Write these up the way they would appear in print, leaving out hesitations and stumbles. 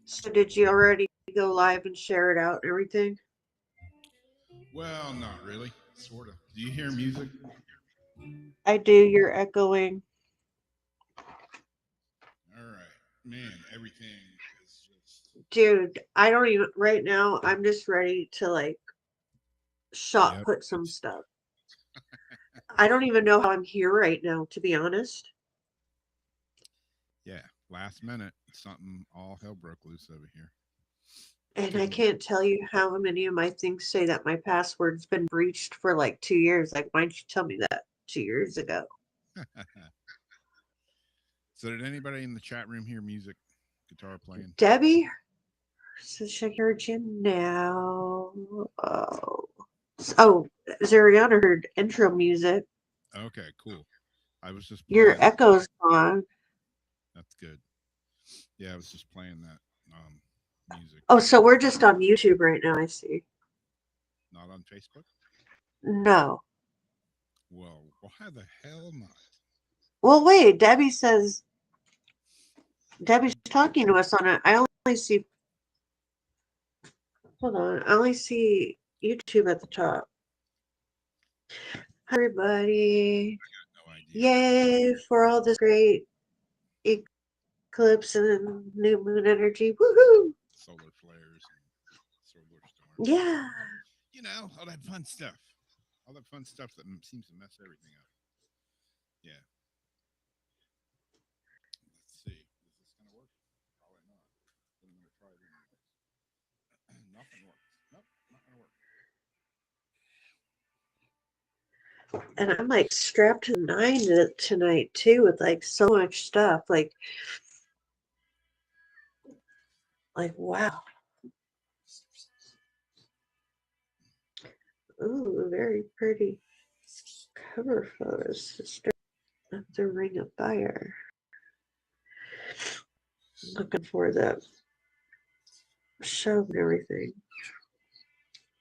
So did you already go live and share it out and everything? Well, not really. Sort of. Do you hear music? I do. You're echoing. All right. Man, everything is just. Dude, I don't even right now I'm just ready to like shot Yep. put some stuff. I don't even know how I'm here right now, to be honest. Yeah. Last minute, something all hell broke loose over here. And I Couldn't get. can't tell you how many of my things say that my password's been breached for like 2 years. Like, why'd you tell me that 2 years ago? So, did anybody in the chat room hear music, guitar playing? Debbie says I heard you now. Oh, oh, Zariana heard intro music. Okay, cool. I was just Your playing. echo's gone. That's good. Yeah, I was just playing that music. Oh, so we're just on YouTube right now. I see. Not on Facebook? No. Well, why the hell not? Well, wait. Debbie's talking to us on it. I only see. Hold on. I only see YouTube at the top. Hi, everybody. No idea. Yay for all this great eclipse and new moon energy. Woohoo! Solar flares and solar storms and, Yeah. all that fun stuff. All that fun stuff that seems to mess everything up. Yeah. Let's see. Is this going to work? Probably not. But I'm going to try it anyways. Nothing works. Nope, not going to work. And I'm like strapped to the nine tonight too with like so much stuff. Like wow. Ooh, very pretty cover photos, sister of the Ring of Fire. Looking for the show and everything.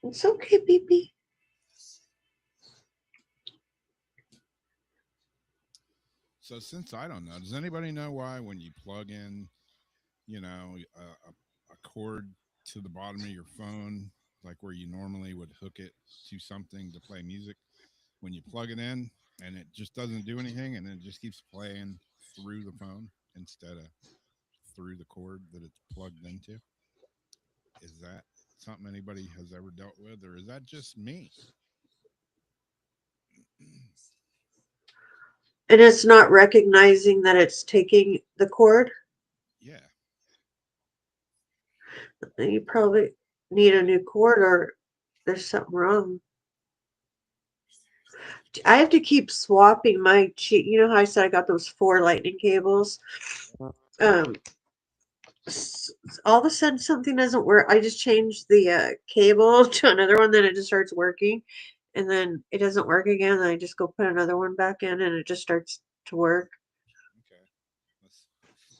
It's okay, baby. So, since I don't know, does anybody know why when you plug in, a cord to the bottom of your phone, like where you normally would hook it to something to play music, when you plug it in and it just doesn't do anything and it just keeps playing through the phone instead of through the cord that it's plugged into? Is that something anybody has ever dealt with, or is that just me? And it's not recognizing that it's taking the cord. Yeah. Then you probably need a new cord or there's something wrong. I have to keep swapping my cheat. You know how I said I got those four lightning cables? Um, all of a sudden something doesn't work. I just changed the cable to another one, then it just starts working, and then it doesn't work again. Then I just go put another one back in, and it just starts to work. Okay. Let's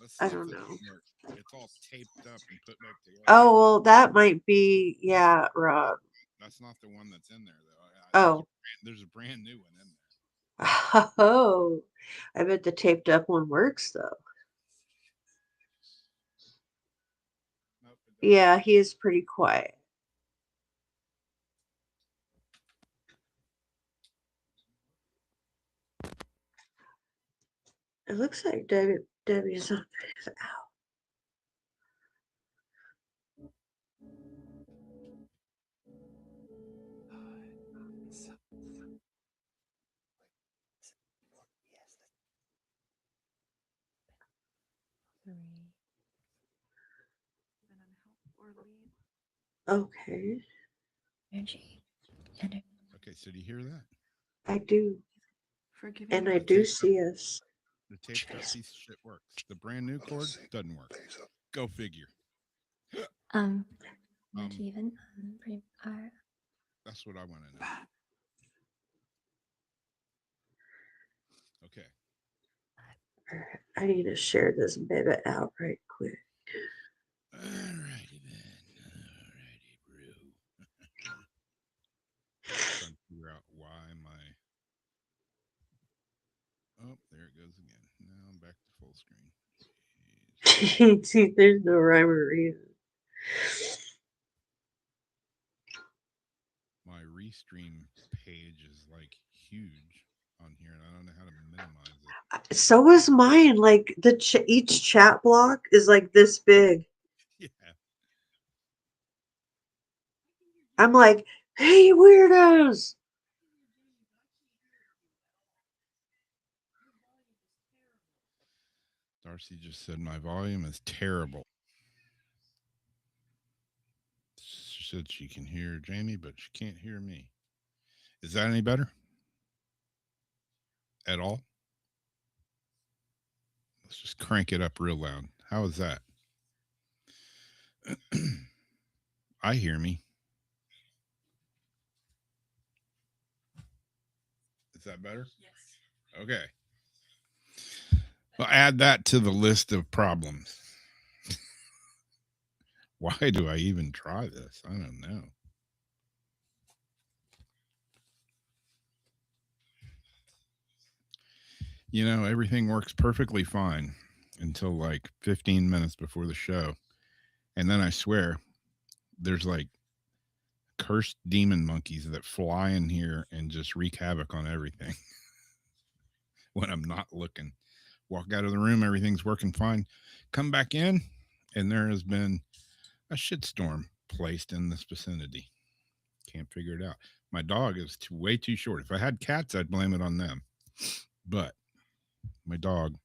let's I see if don't this know. one works. It's all taped up and put back together. Oh well, that might be yeah, Rob. That's not the one that's in there though. Oh, There's a brand new one in there. oh, I bet the taped up one works though. Nope, it don't. Yeah, he is pretty quiet. It looks like Debbie's on. Okay, Okay, so do you hear that? I do. for giving And me I the do tape see us. The tape cut piece of shit works. The brand new cord doesn't work. Go figure. Not even That's what I want to know. Okay. I need to share this baby out right quick. Alrighty then. Alrighty, bro. Trying to figure out why my. Oh, there it goes again. Now I'm back to full screen. Jeez. See, there's no rhyme or reason. My restream page is like huge on here, and I don't know how to minimize it. So is mine. Like each chat block is like this big. Yeah. I'm like, hey, weirdos. Darcy just said my volume is terrible. She said she can hear Jamie, but she can't hear me. Is that any better? At all? Let's just crank it up real loud. How is that? I hear me. Is that better? Yes. Okay. Well, add that to the list of problems. Why do I even try this? I don't know. You know, everything works perfectly fine until like 15 minutes before the show. And then I swear there's like cursed demon monkeys that fly in here and just wreak havoc on everything when I'm not looking. Walk out of the room, everything's working fine. Come back in, and there has been a shitstorm placed in this vicinity. Can't figure it out. My dog is way too short. If I had cats, I'd blame it on them. But my dog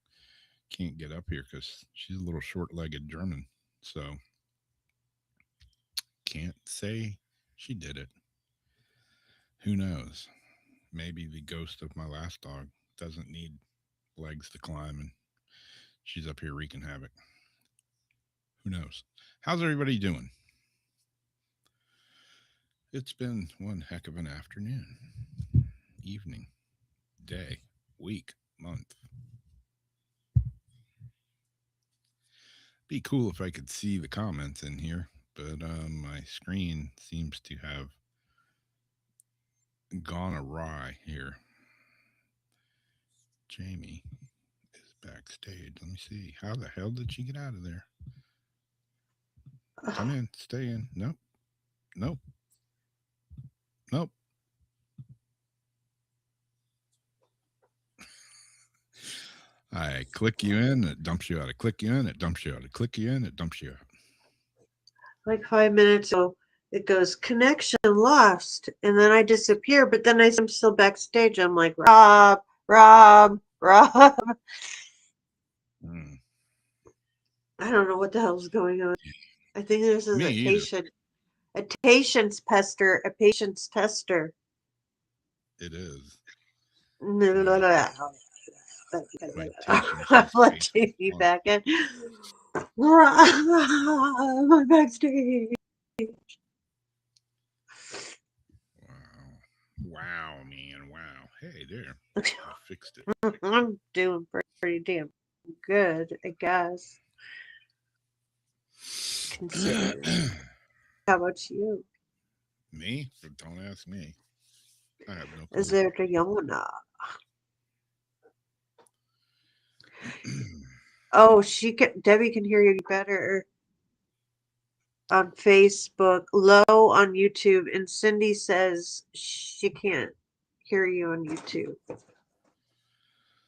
can't get up here because she's a little short-legged German. So can't say she did it. Who knows? Maybe the ghost of my last dog doesn't need legs to climb and she's up here wreaking havoc. Who knows? How's everybody doing? It's been one heck of an afternoon, evening, day, week, month. Be cool if I could see the comments in here, but my screen seems to have gone awry here. Jamie is backstage. Let me see. How the hell did she get out of there? Come in. Stay in. Nope. Nope. Nope. I click you in, it dumps you out. I click you in, it dumps you out. I click you in, it dumps you out. Like 5 minutes ago, it goes connection lost, and then I disappear. But then I'm still backstage. I'm like, Rob. Mm. I don't know what the hell's going on. I think this is Me a either. patience tester. It is. No, My, no, no. my patience I'll is let patience. Jamie back in. I'm backstage. Wow. Wow, man. Wow. Hey, there. I fixed it. I'm doing pretty damn good, I guess. Considering. How about you? Me? Don't ask me. I have no Is clue. there the Yona? Oh, Debbie can hear you better on Facebook, low on YouTube, and Cindy says she can't hear you on YouTube.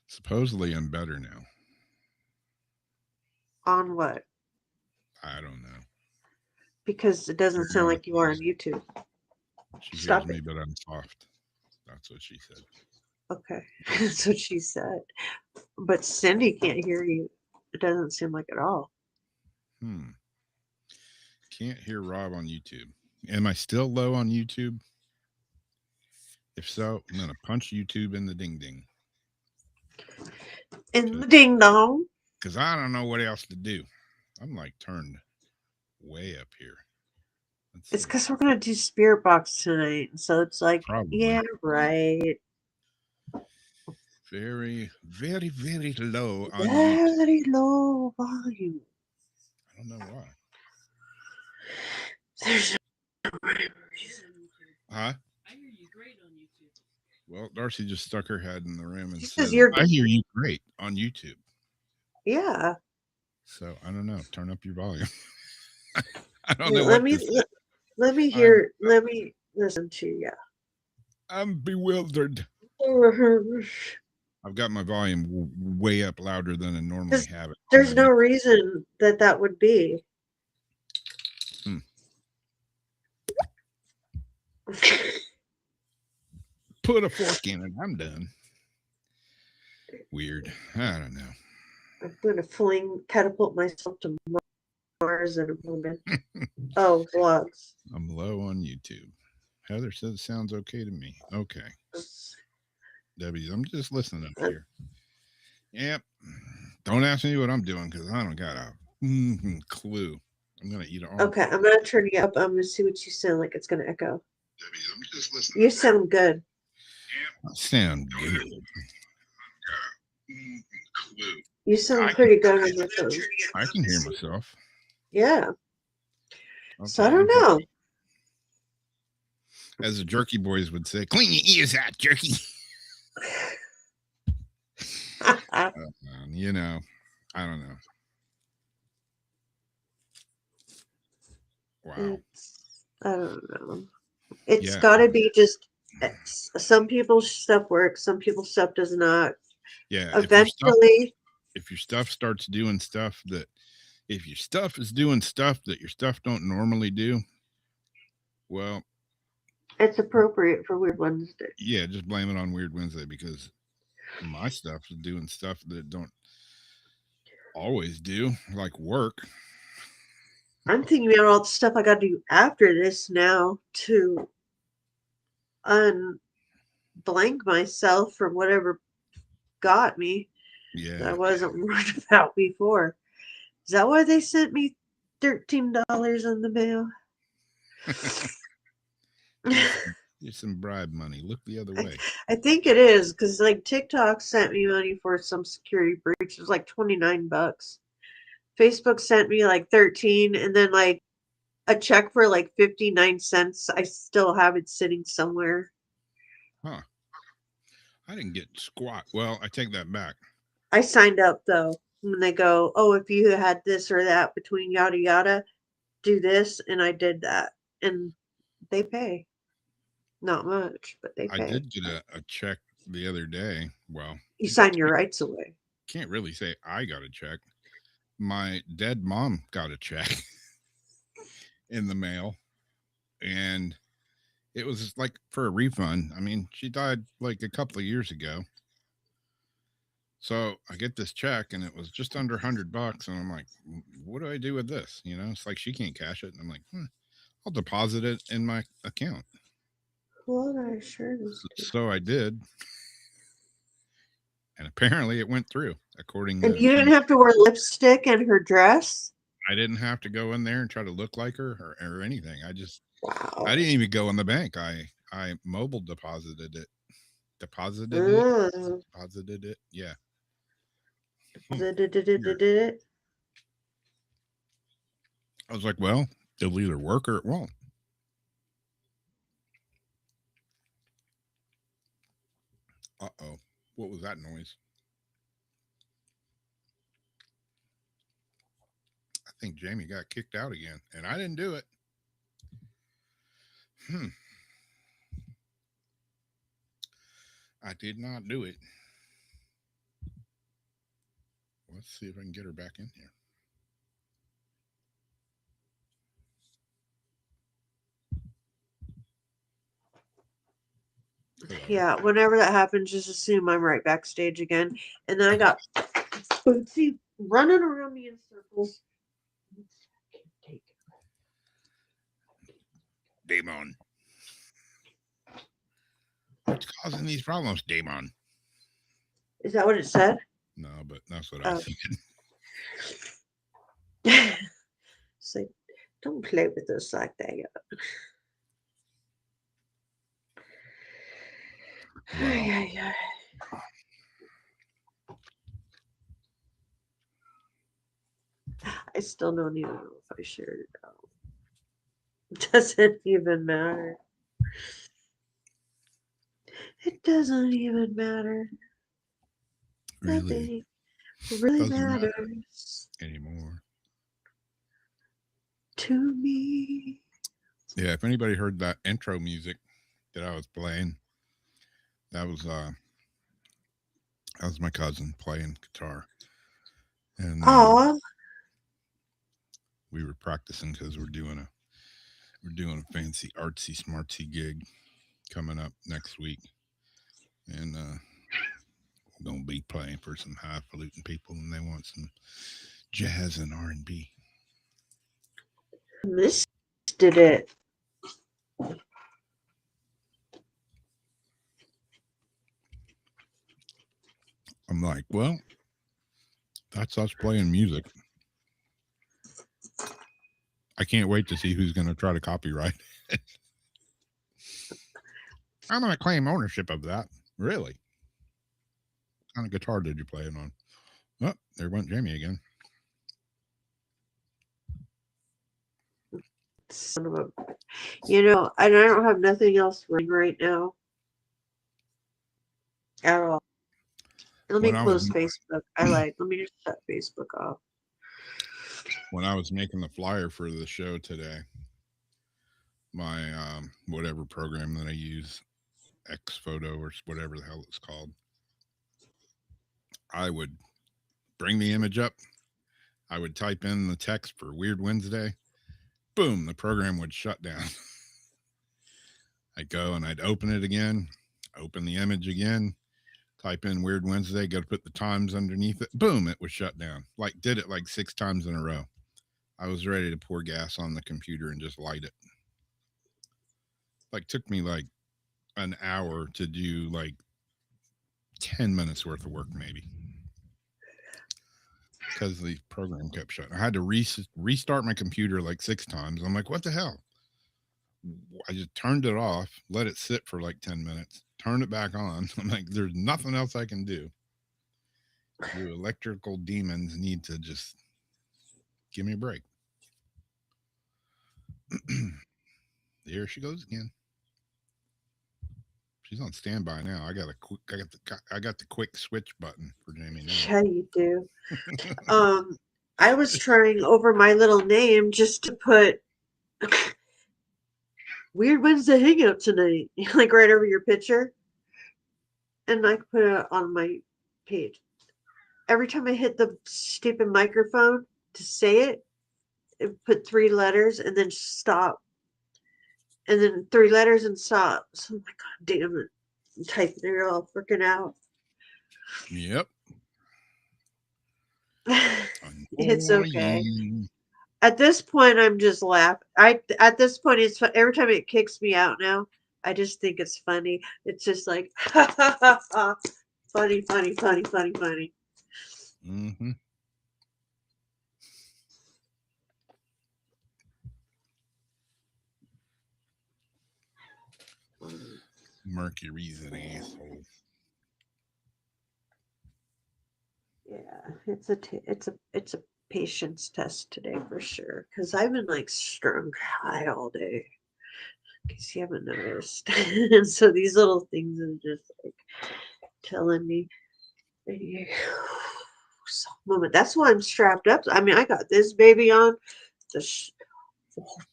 Supposedly I'm better now. On what? I don't know. Because it doesn't sound like you are on YouTube. She Stop hears me, it. but I'm soft. That's what she said. Okay, that's what she said. But Cindy can't hear you. It doesn't seem like at all. Can't hear Rob on YouTube. Am I still low on YouTube? If so, I'm going to punch YouTube in the ding ding. In the ding dong. Because I don't know what else to do. I'm like turned way up here. It's because we're gonna do Spirit Box tonight, so it's like, Probably. yeah, right. Very, very, very low on YouTube. Very low volume. I don't know why. There's no reason. Huh? I hear you great on YouTube. Well, Darcy just stuck her head in the room and She said, says you're I hear you great on YouTube. Yeah. So I don't know. Turn up your volume. I don't know Let what me to say. let me hear. Let me listen to you. I'm bewildered. I've got my volume way up louder than I normally have it. There's no reason that would be. Put a fork in it. I'm done. Weird. I don't know. I'm going to catapult myself to Mars in a moment. Oh, vlogs. I'm low on YouTube. Heather says it sounds okay to me. Okay. Debbie, I'm just listening up here. Yep. Don't ask me what I'm doing because I don't got a clue. I'm going to eat it all. Okay, I'm going to turn you up. I'm going to see what you sound like. It's going to echo. Debbie, I'm just listening. You sound good. I sound good. You sound pretty good on your phone. I can hear myself. Yeah. Okay. So I don't know. As the Jerky Boys would say, clean your ears out, Jerky. You know, I don't know. Wow. I don't know. It's got to be just some people's stuff works, some people's stuff does not. Yeah. Eventually, if your stuff starts doing stuff that, if your stuff is doing stuff that your stuff don't normally do, well, it's appropriate for Weird Wednesday. Yeah, just blame it on Weird Wednesday because my stuff is doing stuff that don't always do, like work. I'm thinking about all the stuff I got to do after this now to unblank myself from whatever got me. Yeah. That I wasn't worried about before. Is that why they sent me $13 in the mail? Here's some bribe money. Look the other way. I think it is because like TikTok sent me money for some security breach. It was like $29. Facebook sent me like 13, and then like a check for like 59 cents. I still have it sitting somewhere. Huh. I didn't get squat. Well, I take that back. I signed up though. When they go, oh, if you had this or that between yada yada, do this, and I did that, and they pay. Not much, but they pay. I did get a check the other day. Well, you sign your rights away. Can't really say I got a check. My dead mom got a check in the mail, and it was like for a refund. I mean, she died like a couple of years ago. So I get this check and it was just under $100. And I'm like, what do I do with this? You know, it's like she can't cash it. And I'm like, I'll deposit it in my account. Well, I sure is. So I did. And apparently it went through according And to. you didn't have to wear lipstick in her dress? I didn't have to go in there and try to look like her or anything. I Wow. I didn't even go in the bank. I mobile deposited it. Deposited it. Yeah. Did I was like, well, it'll either work or it won't. Uh-oh. What was that noise? I think Jamie got kicked out again, and I didn't do it. I did not do it. Let's see if I can get her back in here. Yeah, whenever that happens, just assume I'm right backstage again. And then I got Bootsy running around me in circles. Damon. What's causing these problems, Damon? Is that what it said? No, but that's what I Oh. said. So don't play with us like that. Wow. Ay, ay, ay. I still don't even know if I shared it out. Doesn't even matter. It doesn't even matter. Really Nothing really doesn't matter matters anymore. to me. Yeah, if anybody heard that intro music that I was playing, that was my cousin playing guitar, and Aw, we were practicing because we're doing a fancy artsy smartsy gig coming up next week, and we're gonna be playing for some highfalutin people, and they want some jazz and R&B. missed it. I'm like, well, that's us playing music. I can't wait to see who's gonna try to copyright. I'm gonna claim ownership of that. Really? What kind of guitar did you play it on? Oh, there went Jamie again. Son of a, and I don't have nothing else running right now at all. Let me When I was close Facebook. I lied. Let me just shut Facebook off. when I was making the flyer for the show today, my whatever program that I use, X Photo or whatever the hell it's called, I would bring the image up. I would type in the text for Weird Wednesday. Boom, the program would shut down. I'd go and I'd open it again, open the image again, type in Weird Wednesday, go to put the times underneath it. Boom, it was shut down. Like, did it like 6 times in a row. I was ready to pour gas on the computer and just light it. Like, took me like an hour to do like 10 minutes worth of work, maybe. Because the program kept shutting. I had to restart my computer like 6 times. I'm like, what the hell? I just turned it off, let it sit for like 10 minutes, turned it back on. I'm like, there's nothing else I can do. You electrical demons need to just give me a break. There she goes again. She's on standby now. I got the quick switch button for Jamie now. Yeah, you do. I was trying over my little name just to put Weird Wednesday Hangout tonight, like right over your picture, and I put it on my page. Every time I hit the stupid microphone to say it put 3 letters and then stop, and then 3 letters and stop. So I'm like, God damn it! I'm typing it all freaking out. Yep. It's okay. Annoying. At this point, I'm just laughing. At this point, it's every time it kicks me out now. I just think it's funny. It's just like ha ha ha ha, funny, funny, funny, funny, funny. Mm-hmm. Mercury's an asshole. Yeah, it's a patience test today for sure. Cause I've been like strung high all day. In case you haven't noticed, and so these little things are just like telling me. "Hey, moment. That's why I'm strapped up. I mean, I got this baby on the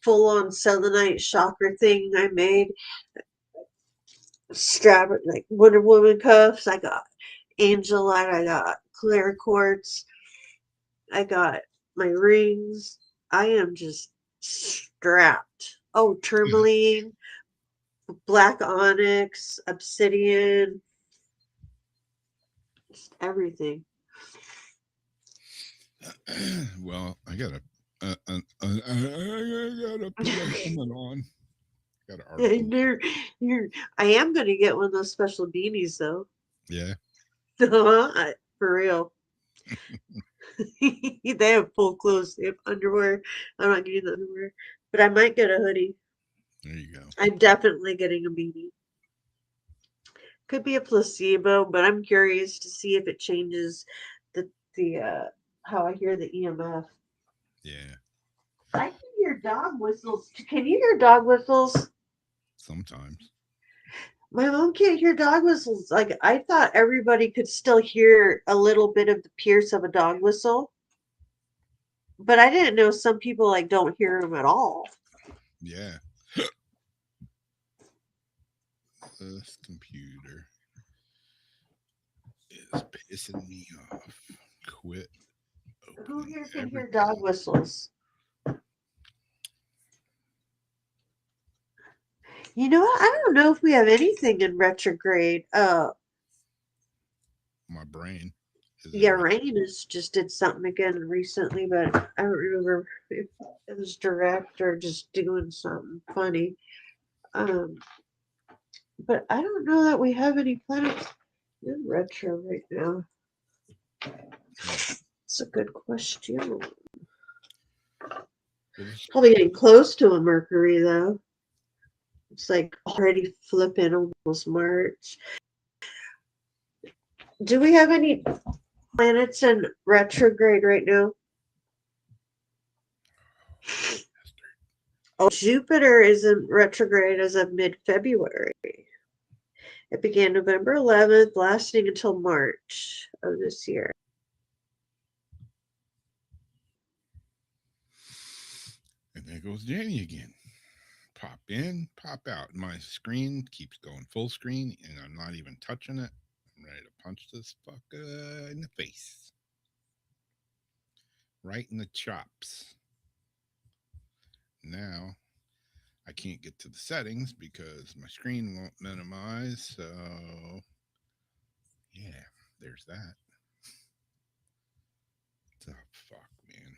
full on selenite shocker thing I made. Strap it like Wonder Woman cuffs. I got angel light. I got clear quartz. I got my rings. I am just strapped. Oh, tourmaline, black onyx, obsidian, just everything. Well, I gotta I gotta put a helmet on. Got an article. I am gonna get one of those special beanies though. Yeah. For real. They have full clothes. They have underwear. I'm not getting the underwear, but I might get a hoodie. There you go. I'm definitely getting a beanie. Could be a placebo, but I'm curious to see if it changes the how I hear the EMF. Yeah, I can hear dog whistles. Can you hear dog whistles? sometimes. My mom can't hear dog whistles. Like I thought everybody could still hear a little bit of the pierce of a dog whistle, but I didn't know some people like don't hear them at all. Yeah. This computer is pissing me off. Quit Who opening here can hear everything. dog whistles? You know what? I don't know if we have anything in retrograde. My brain is in Yeah, red. Uranus just did something again recently, but I don't remember if it was direct or just doing something funny. Um, but I don't know that we have any planets in retro right now. It's a good question. Probably getting close to a Mercury though. It's like already flipping almost March. Do we have any planets in retrograde right now? Oh, Jupiter is in retrograde as of mid-February. It began November 11th, lasting until March of this year. And there goes Danny again. Pop in, pop out. My screen keeps going full screen, and I'm not even touching it. I'm ready to punch this fucker in the face. Right in the chops. Now, I can't get to the settings because my screen won't minimize. So, yeah, there's that. The fuck, man.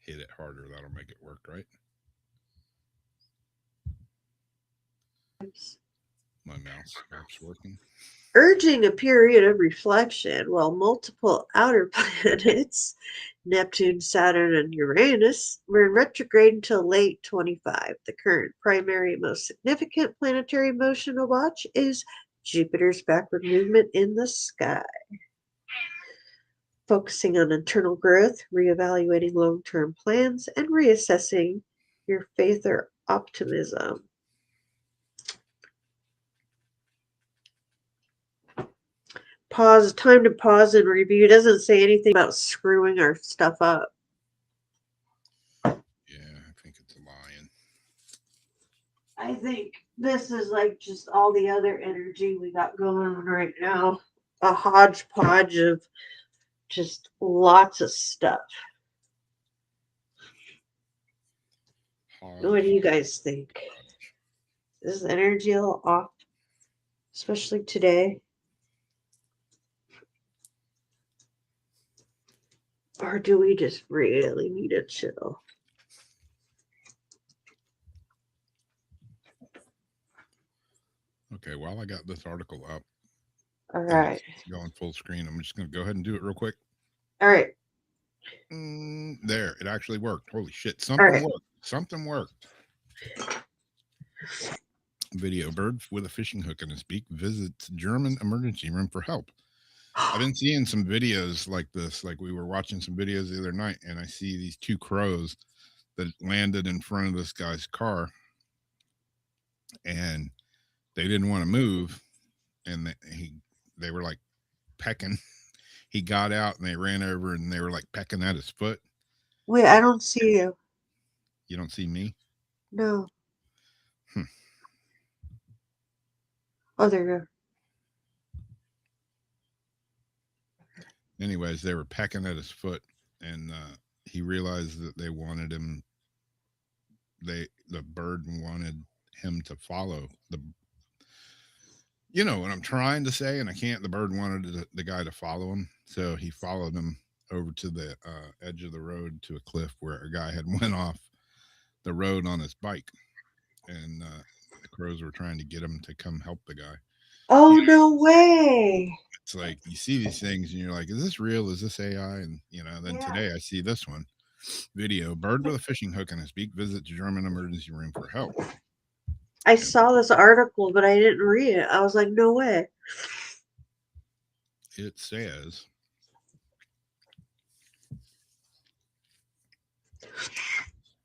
Hit it harder. That'll make it work, right? My mouse stops working. Urging a period of reflection while multiple outer planets, Neptune, Saturn, and Uranus, were in retrograde until late 25. The current primary, most significant planetary motion to watch is Jupiter's backward movement in the sky. Focusing on internal growth, reevaluating long term plans, and reassessing your faith or optimism. Pause, time to pause and review. It doesn't say anything about screwing our stuff up. Yeah, I think it's a lion. I think this is like just all the other energy we got going on right now. A hodgepodge of just lots of stuff. What do you guys think? Is energy a little off? Especially today? Or do we just really need to chill? Okay, while I got this article up, All right. it's going full screen. I'm just going to go ahead and do it real quick. All right. There, it actually worked. Holy shit. All Something right. worked. Something worked. Video bird with a fishing hook in his beak visits German emergency room for help. I've been seeing some videos like this. Like we were watching some videos the other night, and I see these two crows that landed in front of this guy's car, and they didn't want to move, and they were like pecking. He got out, and they ran over, and they were like pecking at his foot. Wait, I don't see you. You don't see me? No. Oh, there you go. Anyways, they were pecking at his foot, and he realized that they wanted him. The bird wanted him to follow the. You know what I'm trying to say, and I can't. The bird wanted the guy to follow him, so he followed him over to the edge of the road to a cliff where a guy had went off the road on his bike, and the crows were trying to get him to come help the guy. Oh, no way. It's like you see these things and you're like, is this real? Is this AI? And then Yeah. today I see this one video: bird with a fishing hook in his beak visits German emergency room for help. I saw this article, but I didn't read it. I was like, no way. It says,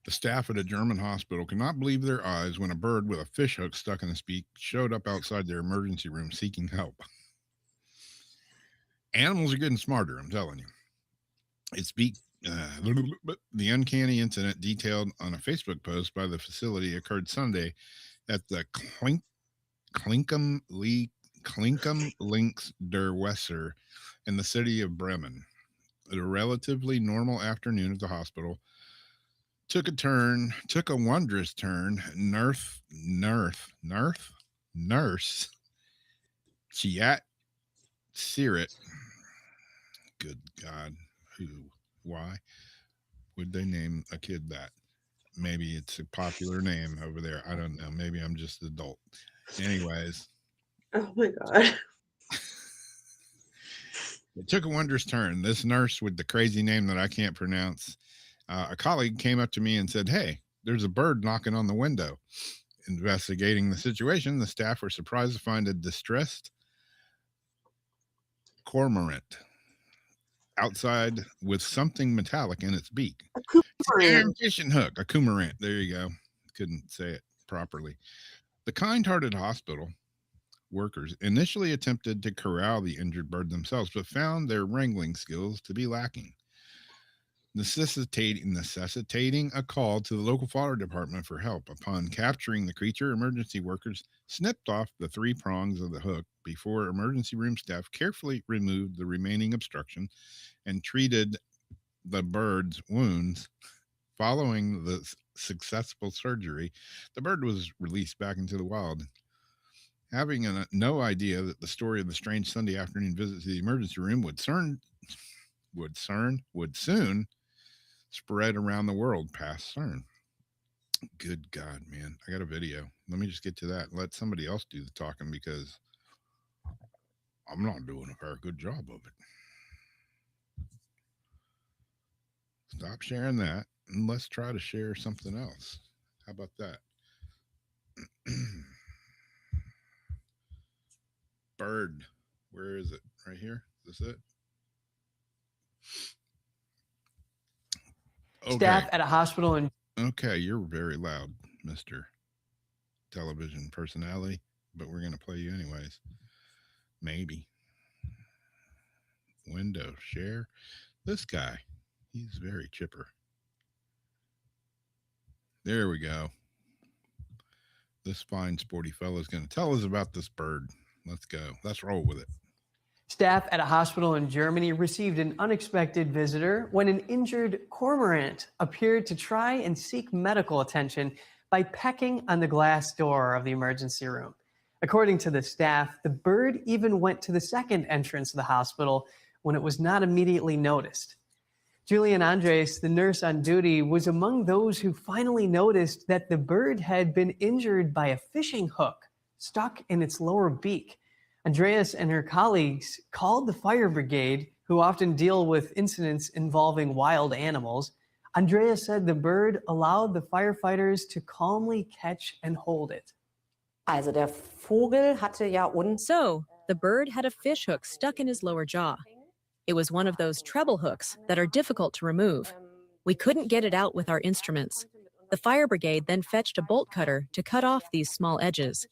the staff at a German hospital could not believe their eyes when a bird with a fish hook stuck in its beak showed up outside their emergency room seeking help. Animals are getting smarter, I'm telling you. Its beak, the uncanny incident detailed on a Facebook post by the facility occurred Sunday at the Klinkum Links der Weser in the city of Bremen. A relatively normal afternoon at the hospital took a wondrous turn. Nurse Chiat Sirit. Good God, why would they name a kid that? Maybe it's a popular name over there. I don't know. Maybe I'm just an adult. Anyways, Oh my God. it took a wondrous turn. This nurse with the crazy name that I can't pronounce, a colleague came up to me and said, "Hey, there's a bird knocking on the window." Investigating the situation, the staff were surprised to find a distressed cormorant outside with something metallic in its beak. A It's a cormorant. damn fishing hook, a cormorant. There you go. Couldn't say it properly. The kind-hearted hospital workers initially attempted to corral the injured bird themselves, but found their wrangling skills to be lacking, necessitating a call to the local fire department for help. Upon capturing the creature, emergency workers snipped off the 3 prongs of the hook before emergency room staff carefully removed the remaining obstruction and treated the bird's wounds. Following the successful surgery, the bird was released back into the wild. Having no idea that the story of the strange Sunday afternoon visit to the emergency room would soon spread around the world past CERN. Good God, man. I got a video. Let me just get to that. Let somebody else do the talking because I'm not doing a very good job of it. Stop sharing that and let's try to share something else. How about that? Bird. Where is it? Right here? Is this it? Okay. Staff at a hospital in Okay, you're very loud, Mr. Television personality, but we're going to play you anyways. Maybe. Window share. This guy, he's very chipper. There we go. This fine sporty fellow is going to tell us about this bird. Let's go. Let's roll with it. Staff at a hospital in Germany received an unexpected visitor when an injured cormorant appeared to try and seek medical attention by pecking on the glass door of the emergency room. According to the staff, the bird even went to the second entrance of the hospital when it was not immediately noticed. Julian Andres, the nurse on duty, was among those who finally noticed that the bird had been injured by a fishing hook stuck in its lower beak. Andreas and her colleagues called the fire brigade, who often deal with incidents involving wild animals. Andreas said the bird allowed the firefighters to calmly catch and hold it. Also der Vogel hatte ja So, the bird had a fish hook stuck in his lower jaw. It was one of those treble hooks that are difficult to remove. We couldn't get it out with our instruments. The fire brigade then fetched a bolt cutter to cut off these small edges.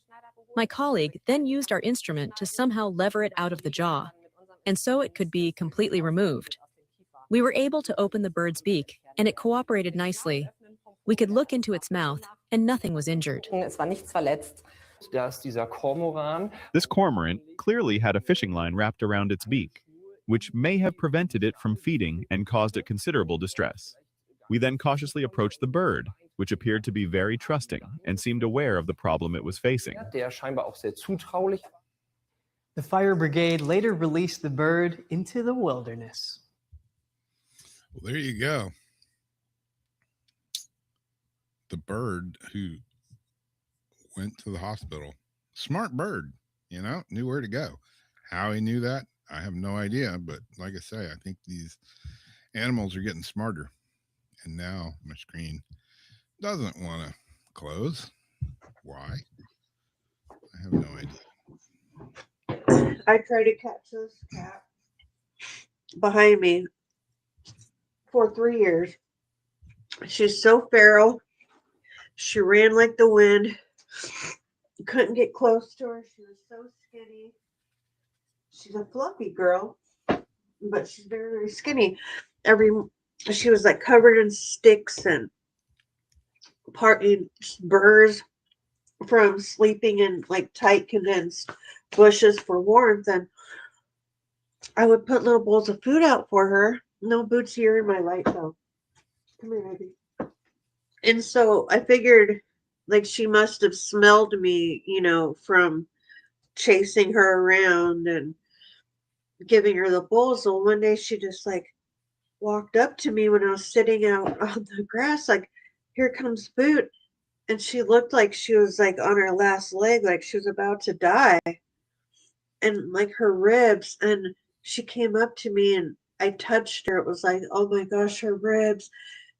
My colleague then used our instrument to somehow lever it out of the jaw, and so it could be completely removed. We were able to open the bird's beak, and it cooperated nicely. We could look into its mouth, and nothing was injured. Es war nichts verletzt. This cormorant clearly had a fishing line wrapped around its beak, which may have prevented it from feeding and caused it considerable distress. We then cautiously approached the bird, which appeared to be very trusting and seemed aware of the problem it was facing. The fire brigade later released the bird into the wilderness. Well, there you go. The the bird who went to the hospital. Smart bird, knew where to go. How he knew that, I have no idea. But like I say, I think these animals are getting smarter. And now my screen doesn't want to close. Why? I have no idea. I tried to catch this cat behind me for 3 years. She's so feral. She ran like the wind. Couldn't get close to her. She was so skinny. She's a fluffy girl, but she's very, very skinny. She was like covered in sticks and partly burrs from sleeping in like tight condensed bushes for warmth. And I would put little bowls of food out for her. No, Bootsy, you're in my light though. Come here, baby. And so I figured like she must have smelled me, from chasing her around and giving her the bowls. So one day she just like walked up to me when I was sitting out on the grass, like, here comes Boot. And she looked like she was like on her last leg, like she was about to die. And like her ribs. And she came up to me and I touched her. It was like, oh my gosh, her ribs.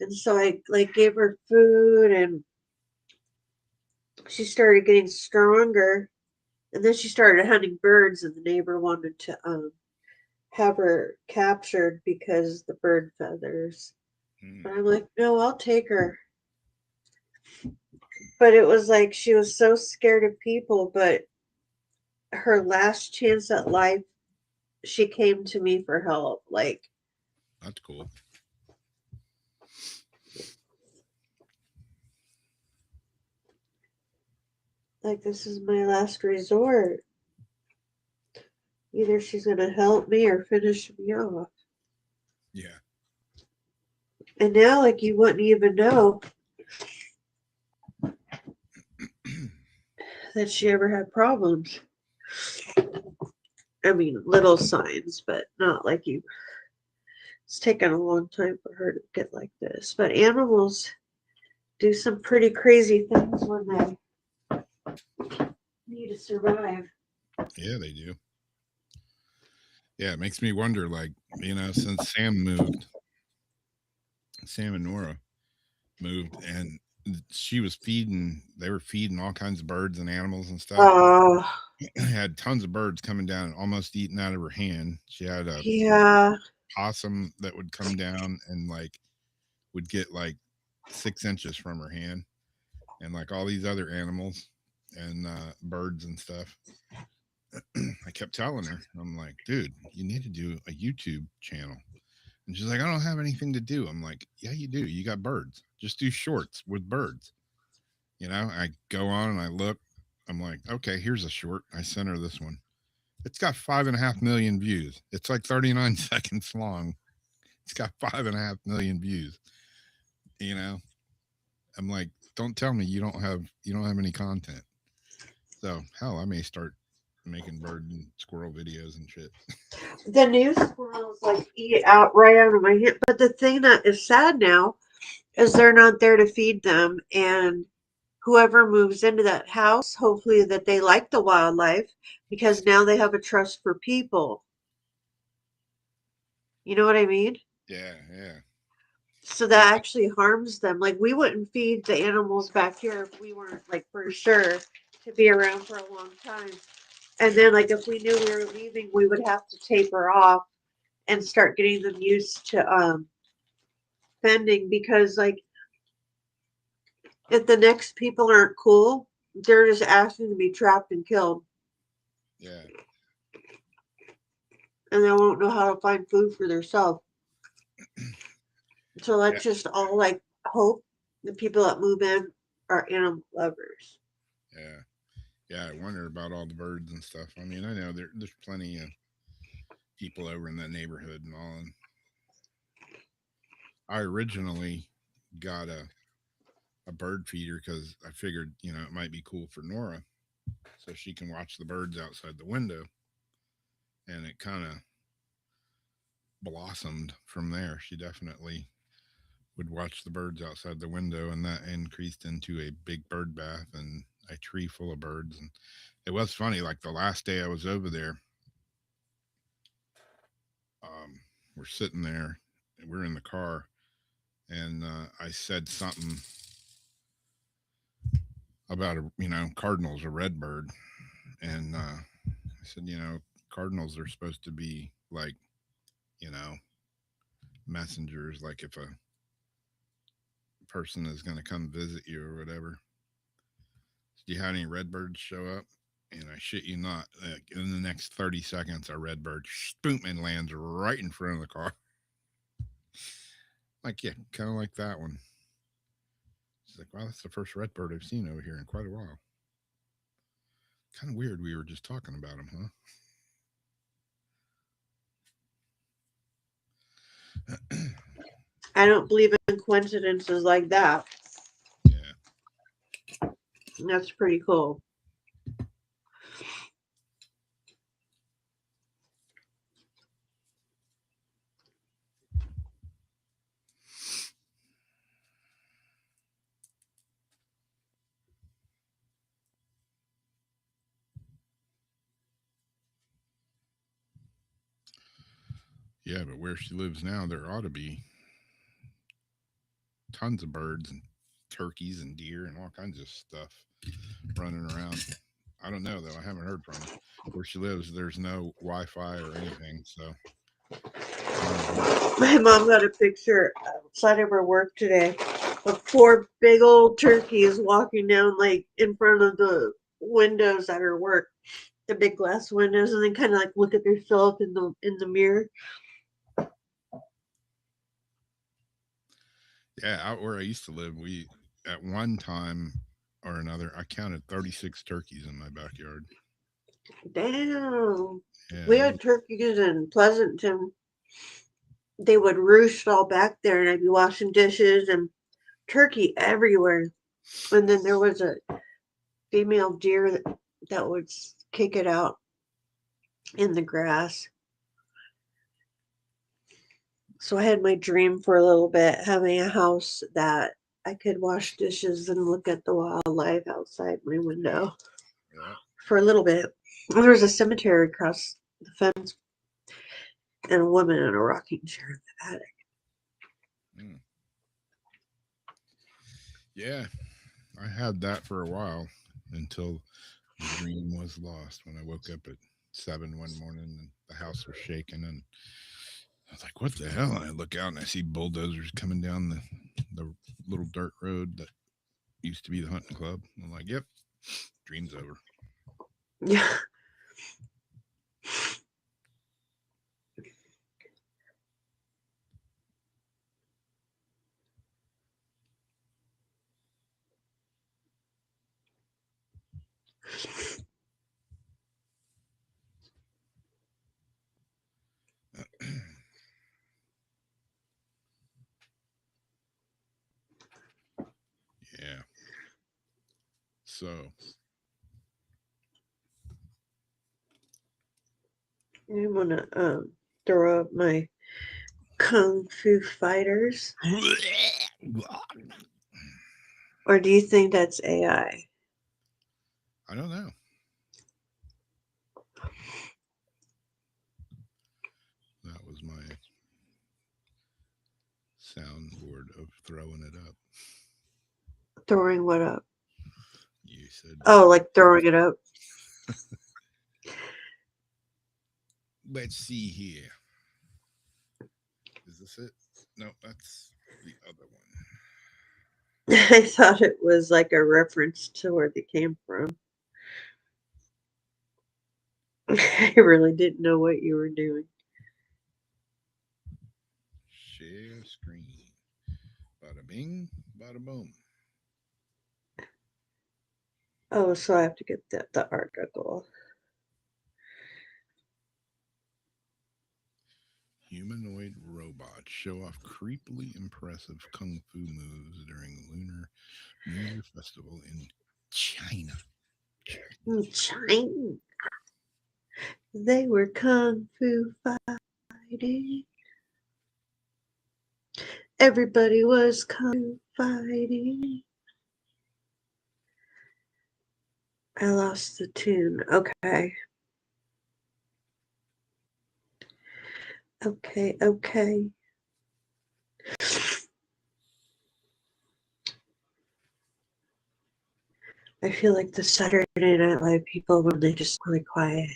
And so I like gave her food and she started getting stronger. And then she started hunting birds and the neighbor wanted to have her captured because the bird feathers. But I'm like, no, I'll take her. But it was like she was so scared of people, but her last chance at life, she came to me for help. Like, That's cool. this is my last resort. Either she's gonna help me or finish me off. Yeah. And now, like, you wouldn't even know that she ever had problems. I mean, little signs, but not like you. It's taken a long time for her to get like this. But animals do some pretty crazy things when they need to survive. Yeah, they do. Yeah, it makes me wonder, like, since Sam and Nora moved, and they were feeding all kinds of birds and animals and stuff. Oh, Had tons of birds coming down and almost eaten out of her hand. She had a yeah. possum that would come down and like would get like 6 inches from her hand, and like all these other animals and birds and stuff. I kept telling her, I'm like, dude, you need to do a YouTube channel. And she's like, I don't have anything to do. I'm like, yeah, you do. You got birds. Just do shorts with birds. I go on and I look. I'm like, okay, here's a short. I sent her this one. It's got 5.5 million views. It's like 39 seconds long. It's got 5.5 million views. I'm like, don't tell me you don't have any content. So hell, I may start making bird and squirrel videos and shit. The new squirrels like eat out right out of my hand. But the thing that is sad now is they're not there to feed them. And whoever moves into that house, hopefully that they like the wildlife because now they have a trust for people. You know what I mean? Yeah, yeah. So that actually harms them. Like we wouldn't feed the animals back here if we weren't like for sure to be around for a long time. And then like if we knew we were leaving, we would have to taper off and start getting them used to fending because like if the next people aren't cool, they're just asking to be trapped and killed. Yeah. And they won't know how to find food for themselves. So let's just all like hope the people that move in are animal lovers. Yeah. Yeah, I wonder about all the birds and stuff. I mean, I know there's plenty of people over in that neighborhood and all. And I originally got a bird feeder because I figured, it might be cool for Nora so she can watch the birds outside the window. And it kind of blossomed from there. She definitely would watch the birds outside the window, and that increased into a big bird bath and a tree full of birds. And it was funny, like the last day I was over there, we're sitting there, we're in the car, and I said something about cardinals, a red bird, and I said, cardinals are supposed to be like, messengers, like if a person is going to come visit you or whatever. Do you have any redbirds show up? And I shit you not, like in the next 30 seconds, a redbird boom and lands right in front of the car. Like, yeah, kind of like that one. It's like, wow, that's the first redbird I've seen over here in quite a while. Kind of weird. We were just talking about him, huh? I don't believe in coincidences like that. Yeah. That's pretty cool. Yeah, but where she lives now, there ought to be tons of birds and turkeys and deer and all kinds of stuff running around. I don't know, though. I haven't heard from her. Where she lives, there's no Wi-Fi or anything, so. My mom got a picture outside of her work today of 4 big old turkeys walking down, like, in front of the windows at her work, the big glass windows, and then kind of like look at themselves in the mirror. Yeah, out where I used to live, we at one time or another, I counted 36 turkeys in my backyard. Damn. Yeah, We had turkeys in Pleasanton. They would roost all back there, and I'd be washing dishes and turkey everywhere. And then there was a female deer that would kick it out in the grass. So I had my dream for a little bit, having a house that I could wash dishes and look at the wildlife outside my window yeah. for a little bit. And there was a cemetery across the fence and a woman in a rocking chair in the attic. Yeah, I had that for a while until the dream was lost when I woke up at 7 one morning and the house was shaking, and I was like, what the hell? And I look out and I see bulldozers coming down the little dirt road that used to be the hunting club. I'm like, yep, dream's over. Yeah. Yeah. So I want to throw up my Kung Fu Fighters. Or do you think that's AI? I don't know. That was my soundboard of throwing it up. Throwing what up? You said, Oh, like throwing it up. let's see here. Is this it? No, that's the other one. I thought it was like a reference to where they came from. I really didn't know what you were doing. Share screen. Bada bing, bada boom. Oh, so I have to get the article. Humanoid robots show off creepily impressive kung fu moves during Lunar New Year Festival in China. China. They were Kung Fu fighting. Everybody was confiding. I lost the tune. Okay. Okay. I feel like the Saturday Night Live people when they just really quiet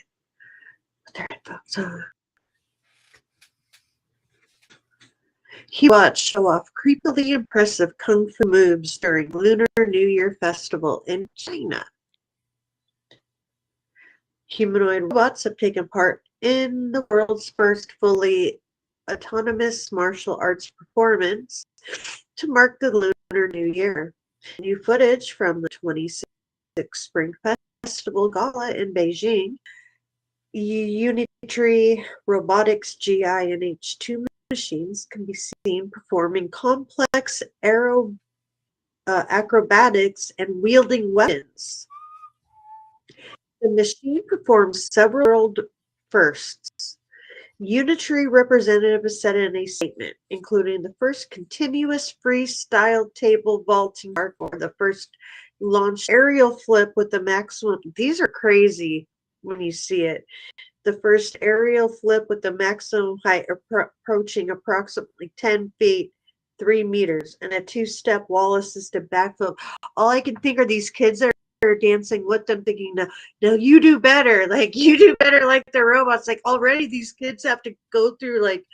with their headphones on. He watched show off creepily impressive kung fu moves during Lunar New Year festival in China. Humanoid robots have taken part in the world's first fully autonomous martial arts performance to mark the Lunar New Year. New footage from the 26th Spring Festival Gala in Beijing, Unitree Robotics GI and H2 machines can be seen performing complex acrobatics and wielding weapons. The machine performs several world firsts. Unitree representatives said in a statement, including the first continuous freestyle table vaulting parkour, the first launched aerial flip with the maximum. These are crazy when you see it. The first aerial flip with the maximum height approaching approximately 10 feet, 3 meters, and a two-step wall-assisted backflip. All I can think are these kids that are dancing with them thinking, no, you do better. Like, you do better like the robots. Like, already these kids have to go through, like,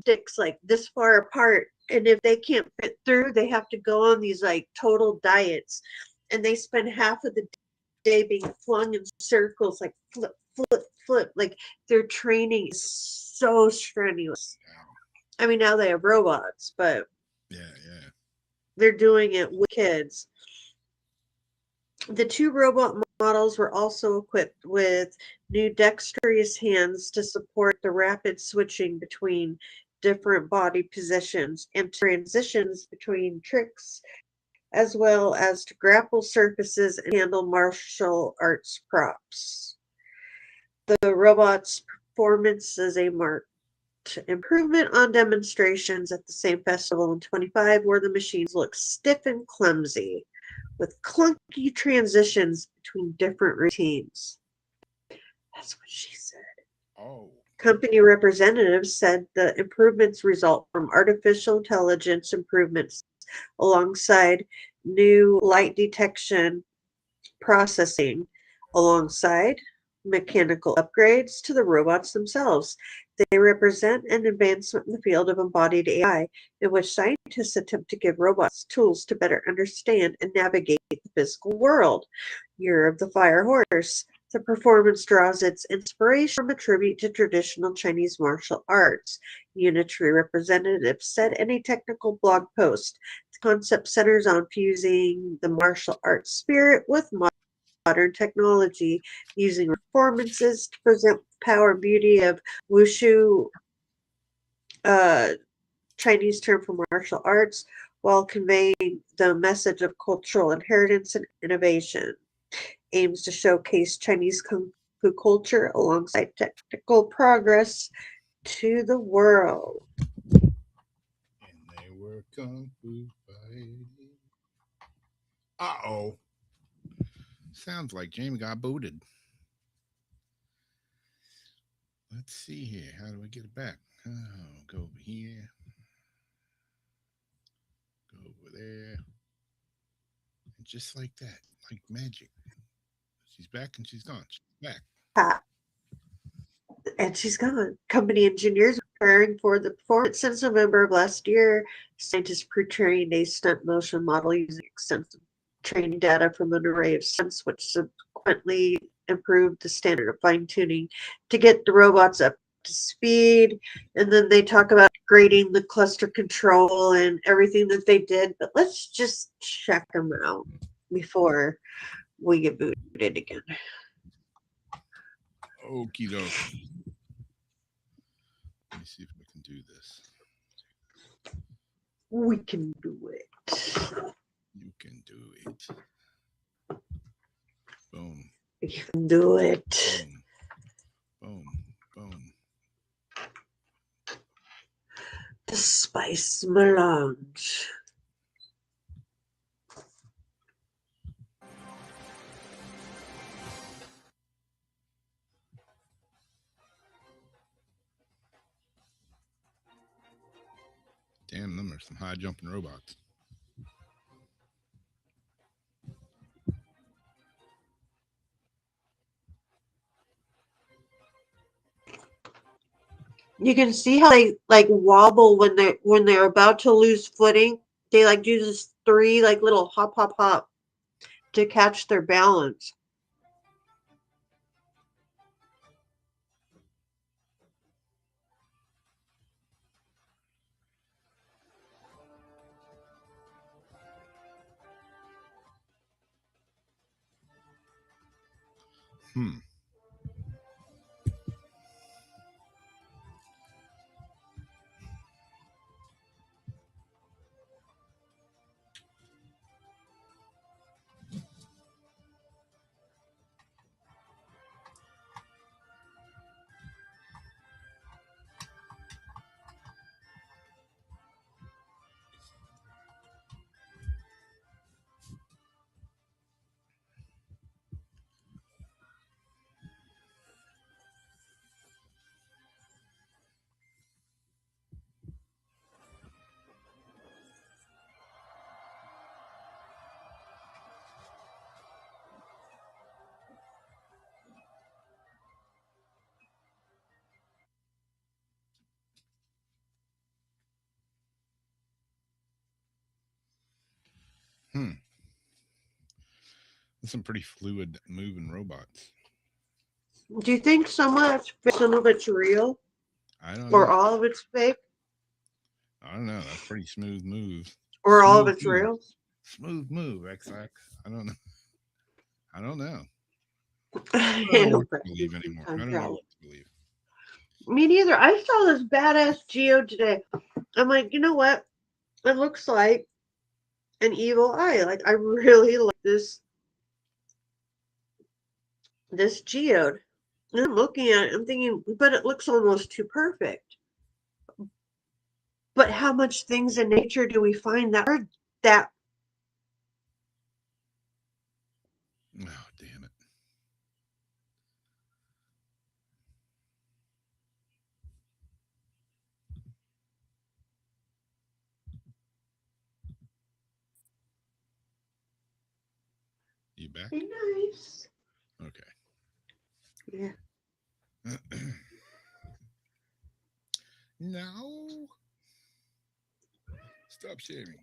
dicks, like, this far apart. And if they can't fit through, they have to go on these, like, total diets. And they spend half of the day being flung in circles, like, flip. Like, their training is so strenuous. I mean, now they have robots, but Yeah. they're doing it with kids. The two robot models were also equipped with new dexterous hands to support the rapid switching between different body positions and transitions between tricks, as well as to grapple surfaces and handle martial arts props. The robot's performance is a marked improvement on demonstrations at the same festival in 25, where the machines look stiff and clumsy, with clunky transitions between different routines. That's what she said. Oh. Company representatives said the improvements result from artificial intelligence improvements alongside new light detection processing, alongside mechanical upgrades to the robots themselves. They represent an advancement in the field of embodied AI, in which scientists attempt to give robots tools to better understand and navigate the physical world. Year of the Fire Horse. The performance draws its inspiration from a tribute to traditional Chinese martial arts. Unitree representatives said in a technical blog post, the concept centers on fusing the martial arts spirit with modern technology, using performances to present the power and beauty of wushu, Chinese term for martial arts, while conveying the message of cultural inheritance and innovation. Aims to showcase Chinese kung fu culture alongside technical progress to the world. And they were kung fu fighting. Uh-oh. Sounds like Jamie got booted. Let's see here. How do I get it back? Oh, go over here. Go over there. And just like that, like magic. She's back and she's gone. She's back. And she's gone. Company engineers preparing for the performance since November of last year. Scientists pre-trained a stunt motion model using extensive training data from an array of stunts, which subsequently improved the standard of fine-tuning to get the robots up to speed. And then they talk about grading the cluster control and everything that they did. But let's just check them out before we get booted again. Okie dokie. Let me see if we can do this. We can do it. You can do it. Boom. You can do it. Boom. Boom. Boom. The spider. spice melange. Damn, them are some high jumping robots. You can see how they like wobble when they're about to lose footing. They like do this 3 like little hop hop hop to catch their balance. Hmm. Hmm. There's some pretty fluid moving robots. Do you think some of it's real I don't or know. all of it's fake I don't know. That's pretty smooth move. or all of Smooth it's move. real? Smooth move, XX. I don't know. I don't know. I I don't know don't what to believe anymore. I don't know what to believe. Me neither. I saw this badass geode today. I'm like, you know what? It looks like an evil eye. Like I really like this geode. And I'm looking at it, I'm thinking, but it looks almost too perfect. But how much things in nature do we find that are that? Oh, damn it. You back? Be nice. Okay. Yeah. No. Stop shaving.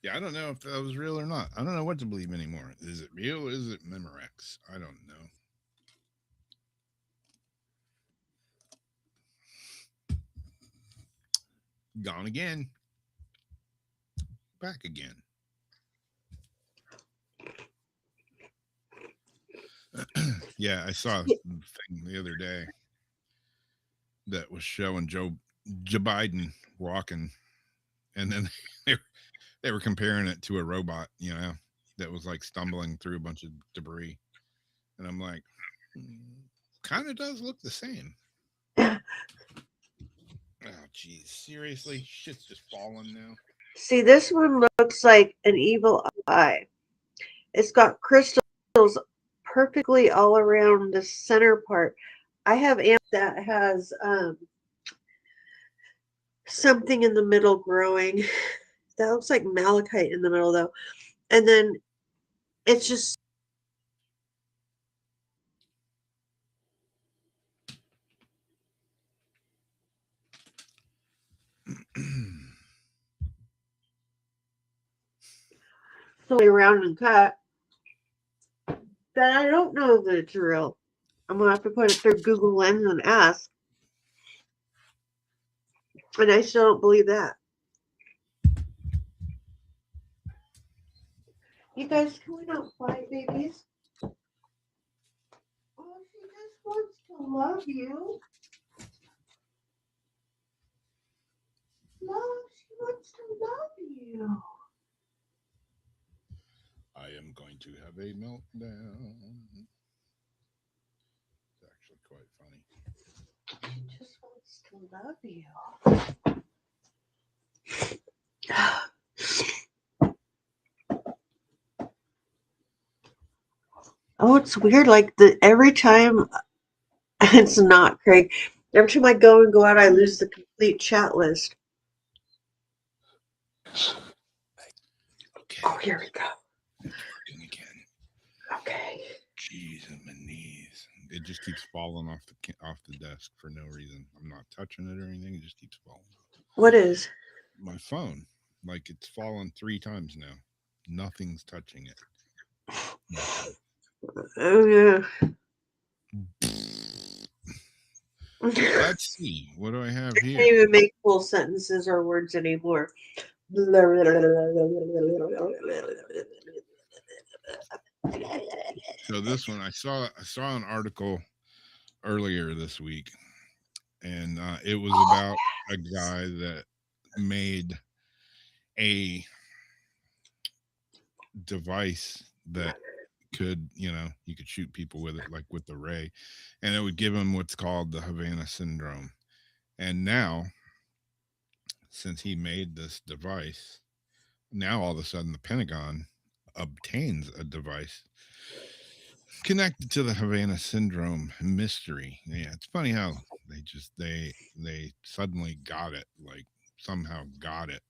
Yeah, I don't know if that was real or not. I don't know what to believe anymore. Is it real or is it Memorex? I don't know. Gone again. Back again. Yeah, I saw a thing the other day that was showing Joe Biden walking, and then they were comparing it to a robot, that was like stumbling through a bunch of debris, and I'm like, kind of does look the same. Oh, geez, seriously, shit's just falling now. See, this one looks like an evil eye. It's got crystals perfectly all around the center part. I have amp that has something in the middle growing. That looks like malachite in the middle though. And then it's just so round and cut that I don't know that it's real. I'm gonna have to put it through Google Lens and ask. And I still don't believe that. You guys, can we not fight, babies? Oh, she just wants to love you. No, she wants to love you. I am going to have a meltdown. It's actually quite funny. She just wants to love you. Oh, it's weird. Like every time it's not Craig. Every time I go out, I lose the complete chat list. Okay. Oh, here we go. It's working again. Okay. Jeez, and my knees. It just keeps falling off the desk for no reason. I'm not touching it or anything. It just keeps falling. What is? My phone, like it's fallen 3 times now. Nothing's touching it. Nothing. Oh yeah. Let's see. What do I have I here? can't even make full sentences or words anymore. So this one, I saw an article earlier this week, and it was about a guy that made a device that could, you could shoot people with it, like with the ray, and it would give him what's called the Havana syndrome. And now, since he made this device, now all of a sudden the Pentagon obtains a device connected to the Havana syndrome mystery. Yeah, it's funny how they suddenly got it, like somehow got it.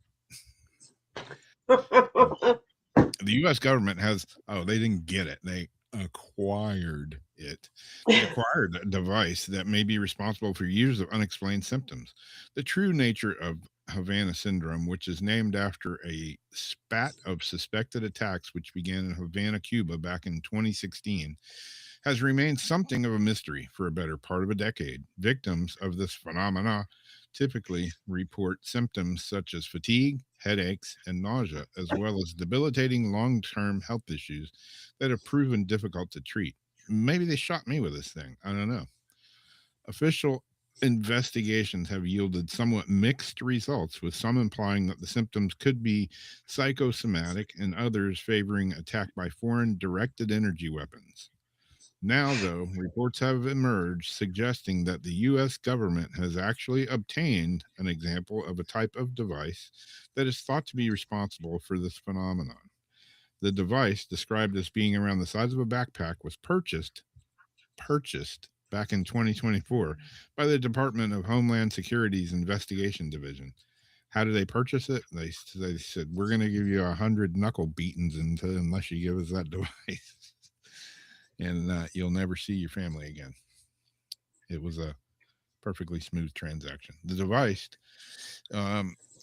The U.S. government they didn't get it. They acquired it. They acquired a device that may be responsible for years of unexplained symptoms. The true nature of Havana syndrome, which is named after a spat of suspected attacks which began in Havana, Cuba back in 2016, has remained something of a mystery for a better part of a decade. Victims of this phenomena typically report symptoms such as fatigue, headaches, and nausea, as well as debilitating long-term health issues that have proven difficult to treat. Maybe they shot me with this thing. I don't know. Official investigations have yielded somewhat mixed results, with some implying that the symptoms could be psychosomatic and others favoring attack by foreign directed energy weapons. Now, though, reports have emerged suggesting that the U.S. government has actually obtained an example of a type of device that is thought to be responsible for this phenomenon. The device, described as being around the size of a backpack, was purchased back in 2024 by the Department of Homeland Security's Investigation Division. How did they purchase it? They said, we're going to give you 100 knuckle beatings unless you give us that device. And you'll never see your family again. It was a perfectly smooth transaction. The device,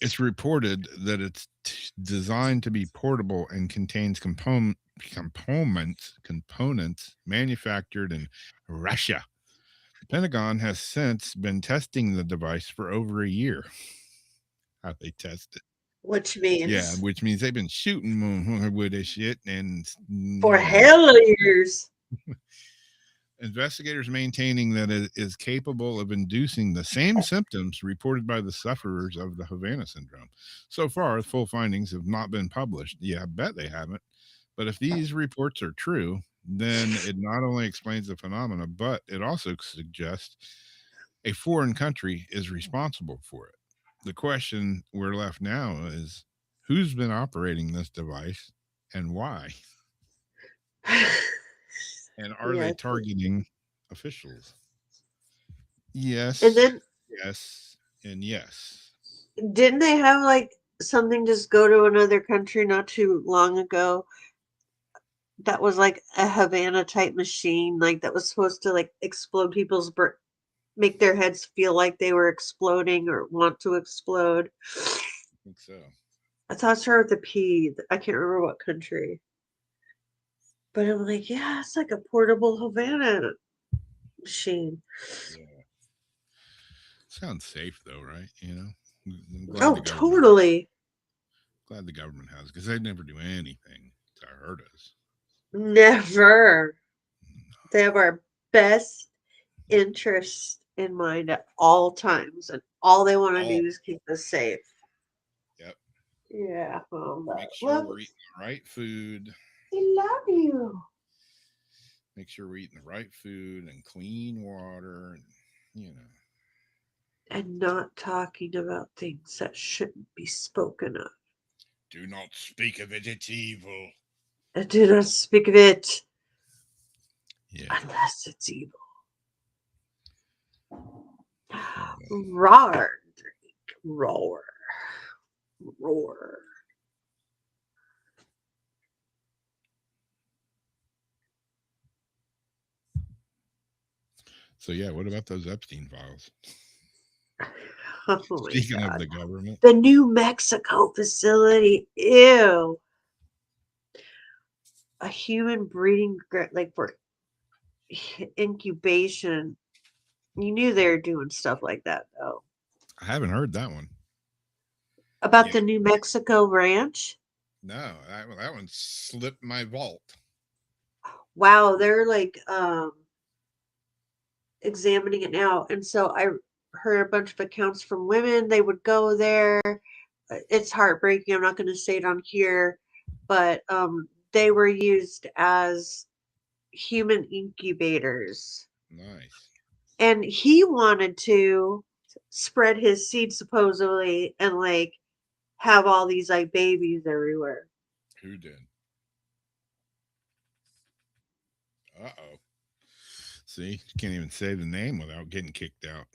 it's reported that it's designed to be portable and contains components manufactured in Russia. The Pentagon has since been testing the device for over a year. How they test it? Which means Yeah, which means they've been shooting with this shit and for hell of years. Investigators maintaining that it is capable of inducing the same symptoms reported by the sufferers of the Havana syndrome. So far, full findings have not been published. Yeah, I bet they haven't. But if these reports are true, then it not only explains the phenomena, but it also suggests a foreign country is responsible for it. The question we're left now is, who's been operating this device and why? And are they targeting officials? Yes. And then Yes. And yes. didn't they have like something just go to another country not too long ago? That was like a Havana type machine, like that was supposed to like explode people's make their heads feel like they were exploding or want to explode. I think so. I thought it started with a P. I can't remember what country. But I'm like, yeah, it's like a portable Havana machine. Yeah. Sounds safe though, right? Oh, totally. Glad the government has, because they'd never do anything to hurt us. Never. They have our best interest in mind at all times, and all they want to do is keep us safe. Yep. Yeah. Make sure we're eating the right food. I love you. Make sure we're eating the right food and clean water, and and not talking about things that shouldn't be spoken of. Do not speak of it. It's evil. I do not speak of it Yeah. unless it's evil. Roar, Drake. Roar. Roar. So yeah, what about those Epstein files? Oh my Speaking of God. the government, The New Mexico facility. Ew. A human breeding, like for incubation. You knew they were doing stuff like that, though. I haven't heard that one. About Yeah. the New Mexico ranch? No, that one slipped my vault. Wow, they're like examining it now. And so I heard a bunch of accounts from women. They would go there. It's heartbreaking. I'm not going to say it on here, but they were used as human incubators. Nice. And he wanted to spread his seed supposedly and like have all these like babies everywhere. Who did? Uh-oh. See, you can't even say the name without getting kicked out.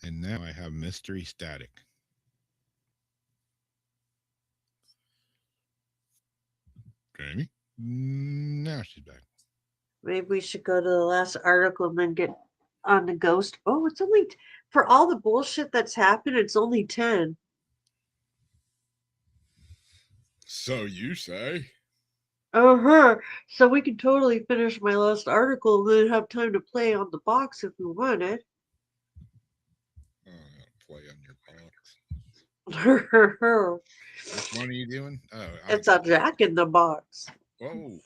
And now I have mystery static. Jamie? Now she's back. Maybe we should go to the last article and then get on the ghost. Oh, it's only for all the bullshit that's happened, it's only 10. So you say? Uh-huh. So we can totally finish my last article and then have time to play on the box if we wanted. Oh, I gotta play on your box. It's Which one are you doing? Oh, a Jack in the Box. Whoa.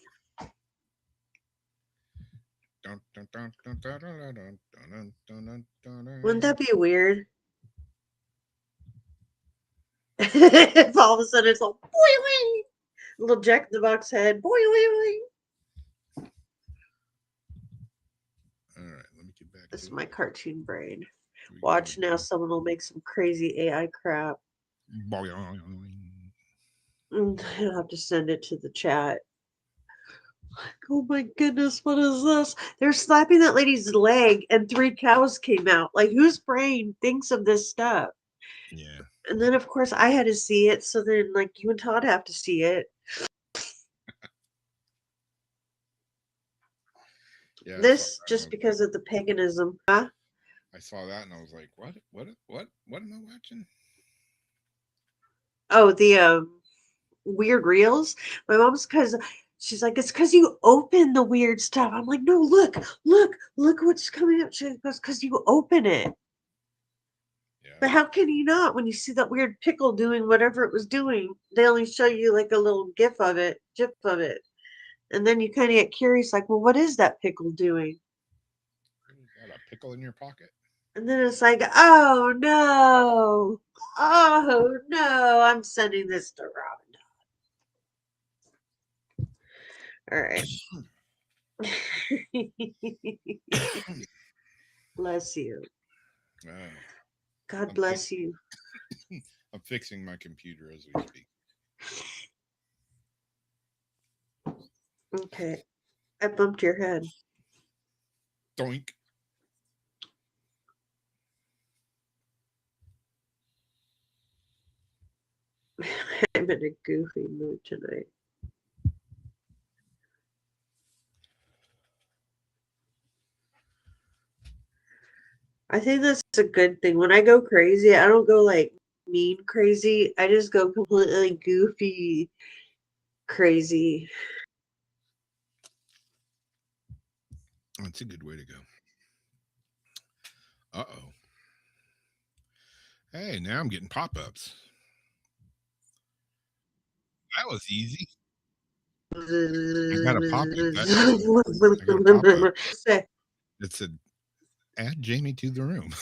Wouldn't that be weird? If all of a sudden it's all boing, little Jack in the Box head, boing. All right, let me get back. This is to my it. cartoon brain. Should we Watch go- now, someone will make some crazy AI crap. I'll have to send it to the chat. Oh my goodness, what is this? They're slapping that lady's leg and 3 cows came out. Like, whose brain thinks of this stuff? Yeah. And then, of course, I had to see it. So then, like, you and Todd have to see it. Yeah. I saw This that just and because of the paganism. Huh? I saw that and I was like, what am I watching? Oh, the weird reels. My mom's because she's like, it's because you open the weird stuff. I'm like, no, look what's coming up. She goes, because you open it. Yeah. But how can you not when you see that weird pickle doing whatever it was doing? They only show you like a little gif of it. And then you kind of get curious, like, well, what is that pickle doing? Got a pickle in your pocket? And then it's like, oh no, I'm sending this to Robin. All right. Bless you. God I'm bless you. I'm fixing my computer as we speak. Okay. I bumped your head. Doink. I'm in a goofy mood tonight. I think that's a good thing. When I go crazy, I don't go like mean crazy. I just go completely goofy crazy. That's a good way to go. Uh-oh. Hey, now I'm getting pop-ups. That was easy. I got a pop-up. I got a pop-up. Say, It said, add Jamie to the room.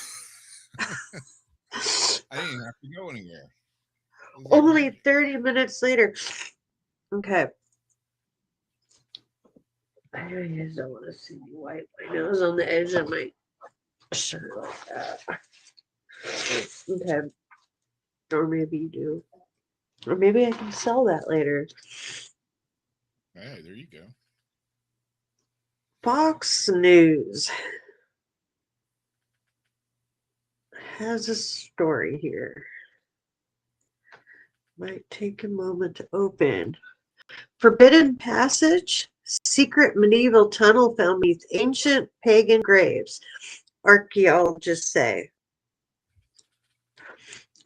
I didn't have to go anywhere. It was like only magic. 30 minutes later. Okay. I just don't want to see me wipe my nose on the edge of my shirt like that. Okay. Or maybe you do. Or maybe I can sell that later. Hey, there you go. Fox News has a story here. Might take a moment to open. Forbidden Passage, secret medieval tunnel found beneath ancient pagan graves, archaeologists say.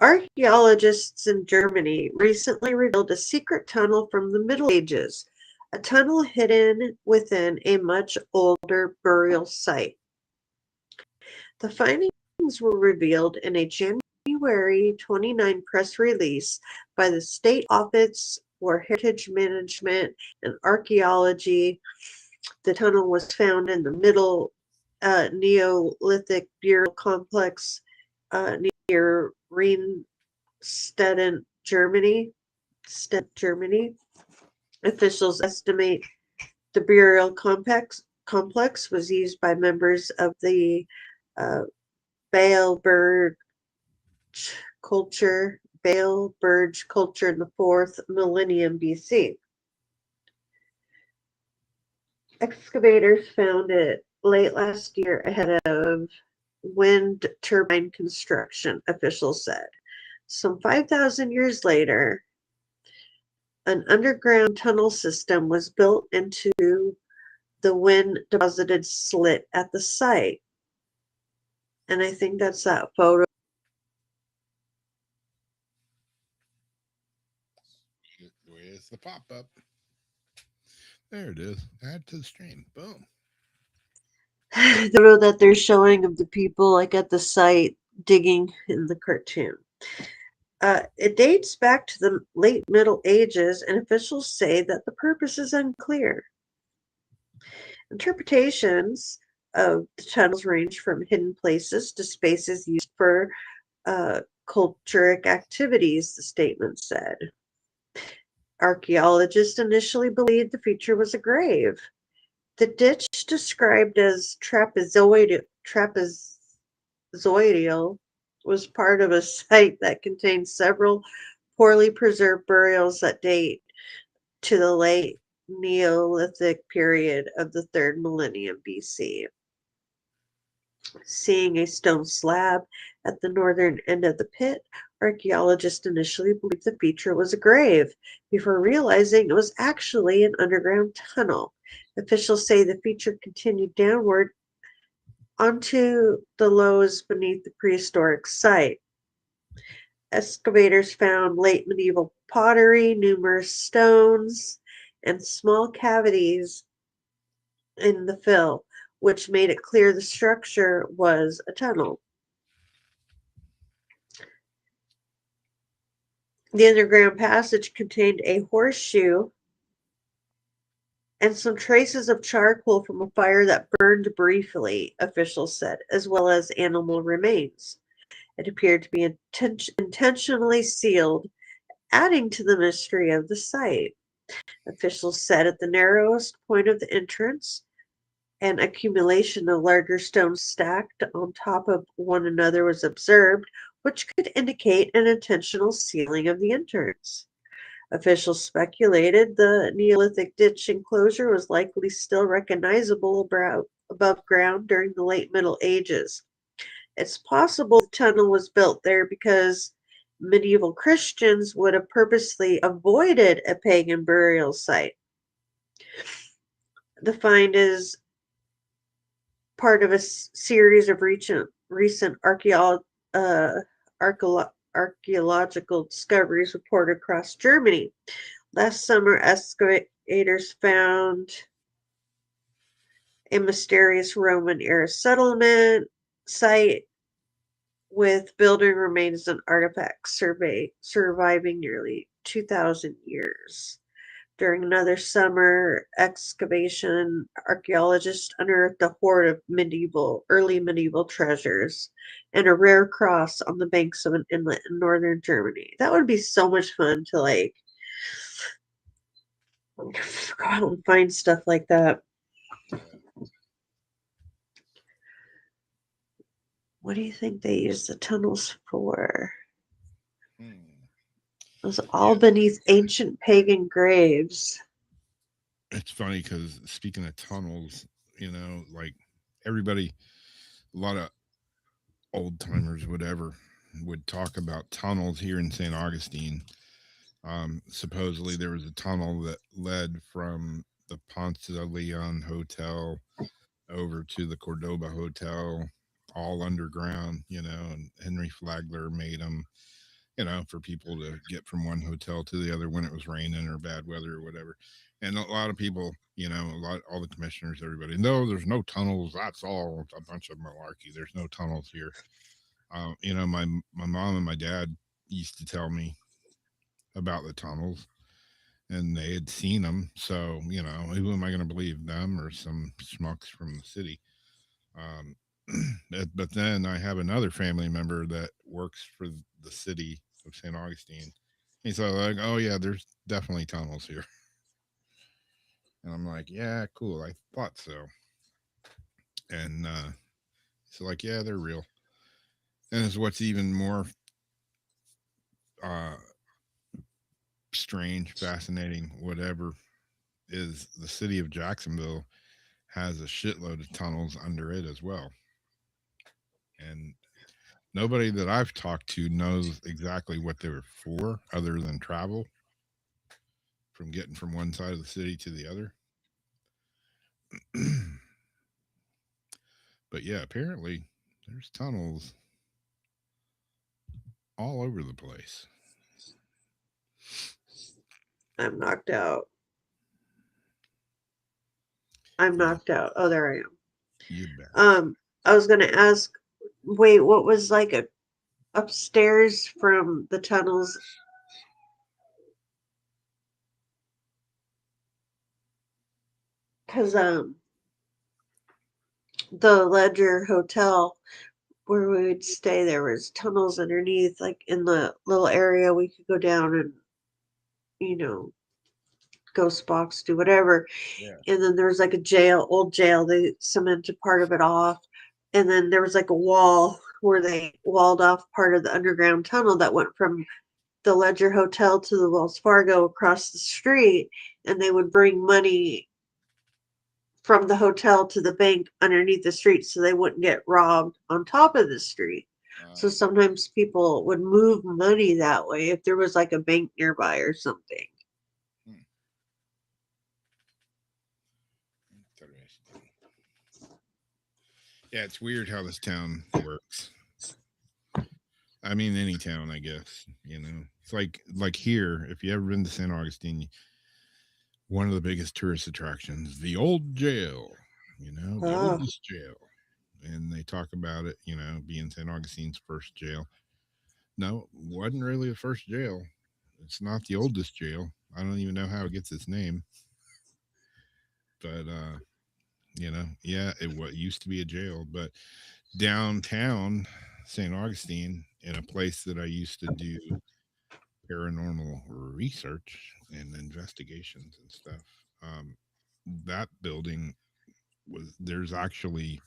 Archaeologists in Germany recently revealed a secret tunnel from the Middle Ages, a tunnel hidden within a much older burial site. The findings were revealed in a January 29 press release by the State Office for Heritage Management and Archaeology. The tunnel was found in the Middle Neolithic burial complex near Rheinstetten, Germany. Officials estimate the burial complex was used by members of the Baalberg culture in the 4th millennium BC. Excavators found it late last year ahead of wind turbine construction, officials said. Some 5,000 years later, an underground tunnel system was built into the wind-deposited slit at the site. And I think that's that photo. Where's the pop-up? There it is. Add to the stream. Boom. The photo that they're showing of the people like at the site digging in the cartoon. It dates back to the late Middle Ages, and officials say that the purpose is unclear. Interpretations of the tunnels range from hidden places to spaces used for culturic activities, the statement said. Archaeologists initially believed the feature was a grave. The ditch, described as trapezoidal, was part of a site that contained several poorly preserved burials that date to the late Neolithic period of the 3rd millennium BC. Seeing a stone slab at the northern end of the pit, archaeologists initially believed the feature was a grave, before realizing it was actually an underground tunnel. Officials say the feature continued downward onto the lows beneath the prehistoric site. Excavators found late medieval pottery, numerous stones, and small cavities in the fill, which made it clear the structure was a tunnel. The underground passage contained a horseshoe and some traces of charcoal from a fire that burned briefly, officials said, as well as animal remains. It appeared to be intentionally sealed, adding to the mystery of the site. Officials said at the narrowest point of the entrance, an accumulation of larger stones stacked on top of one another was observed, which could indicate an intentional sealing of the entrance. Officials speculated the Neolithic ditch enclosure was likely still recognizable above ground during the late Middle Ages. It's possible the tunnel was built there because medieval Christians would have purposely avoided a pagan burial site. The find is part of a series of recent archaeological discoveries reported across Germany. Last summer, excavators found a mysterious Roman-era settlement site with building remains and artifacts surviving nearly 2,000 years. During another summer excavation, archaeologists unearthed a hoard of early medieval treasures and a rare cross on the banks of an inlet in northern Germany. That would be so much fun to go out and find stuff like that. What do you think they use the tunnels for? Hmm. It was all beneath ancient pagan graves. It's funny because speaking of tunnels, like everybody, a lot of old timers, whatever, would talk about tunnels here in St. Augustine. Supposedly there was a tunnel that led from the Ponce de Leon Hotel over to the Cordoba Hotel, all underground, and Henry Flagler made them, for people to get from one hotel to the other when it was raining or bad weather or whatever. And a lot of people, all the commissioners, everybody, no, there's no tunnels. That's all a bunch of malarkey. There's no tunnels here. My mom and my dad used to tell me about the tunnels and they had seen them. So, who am I going to believe, them or some schmucks from the city? Um, but then I have another family member that works for the city of St. Augustine. He's like, oh, yeah, there's definitely tunnels here. And I'm like, yeah, cool. I thought so. And so, like, yeah, they're real. And it's what's even more uh, strange, fascinating, whatever, is the city of Jacksonville has a shitload of tunnels under it as well. And nobody that I've talked to knows exactly what they were for other than travel from getting from one side of the city to the other. But yeah, apparently there's tunnels all over the place. I'm knocked out. I'm knocked out. Oh, there I am. You bet. I was gonna ask, wait, what was like a upstairs from the tunnels? Because the Ledger Hotel where we would stay, there was tunnels underneath, like in the little area we could go down and, you know, ghost box, do whatever. Yeah. And then there was like a jail, old jail. They cemented part of it off. And then there was like a wall where they walled off part of the underground tunnel that went from the Ledger Hotel to the Wells Fargo across the street. And they would bring money from the hotel to the bank underneath the street so they wouldn't get robbed on top of the street. So sometimes people would move money that way if there was like a bank nearby or something. Interesting. Yeah, it's weird how this town works. I mean, any town, I guess. It's like here. If you ever been to St. Augustine, one of the biggest tourist attractions, the old jail. The Oh. oldest jail, and they talk about it. Being St. Augustine's first jail. No, wasn't really the first jail. It's not the oldest jail. I don't even know how it gets its name. But yeah, it what used to be a jail, but downtown St. Augustine, in a place that I used to do paranormal research and investigations and stuff. That building there's actually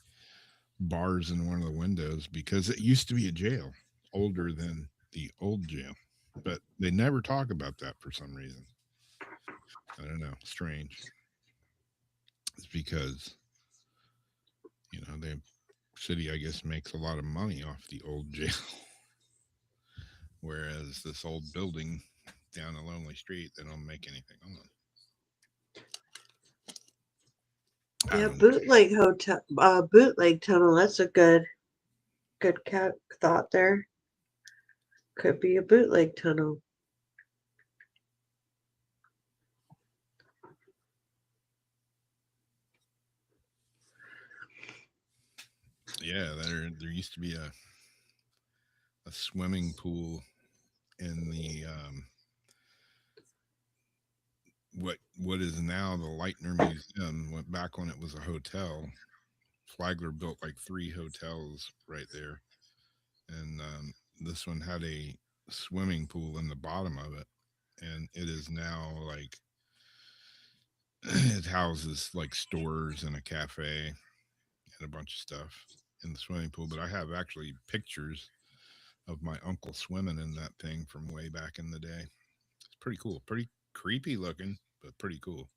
bars in one of the windows because it used to be a jail, older than the old jail, but they never talk about that for some reason. I don't know, strange. It's because the city, I guess, makes a lot of money off the old jail. Whereas this old building down a lonely street, they don't make anything on it. Yeah, bootleg hotel, bootleg tunnel. That's a good thought there. Could be a bootleg tunnel. Yeah, there used to be a swimming pool in the what is now the Leitner Museum. Went back when it was a hotel. Flagler built like 3 hotels right there, and this one had a swimming pool in the bottom of it, and it is now like it houses like stores and a cafe and a bunch of stuff. in the swimming pool, but I have actually pictures of my uncle swimming in that thing from way back in the day. It's pretty cool, pretty creepy looking, but pretty cool.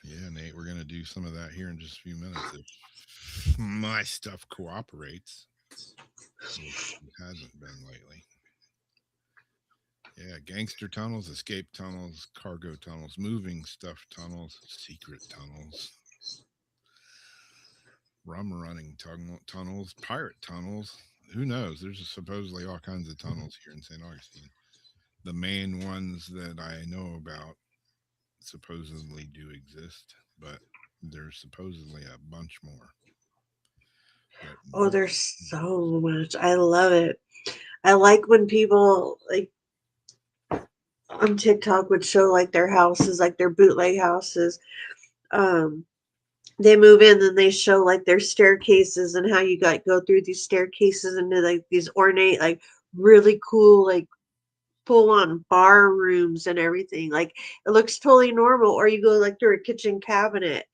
Yeah, Nate, we're going to do some of that here in just a few minutes if my stuff cooperates, which it hasn't been lately. Yeah, gangster tunnels, escape tunnels, cargo tunnels, moving stuff tunnels, secret tunnels, rum running tunnels, pirate tunnels. Who knows? There's supposedly all kinds of tunnels here in St. Augustine. The main ones that I know about supposedly do exist, but there's supposedly a bunch more. Oh, there's so much. I love it. I like when people like on TikTok would show like their houses, like their bootleg houses. Um, they move in and they show like their staircases and how you got go through these staircases into like these ornate, like really cool, like full on bar rooms and everything. Like it looks totally normal. Or you go like through a kitchen cabinet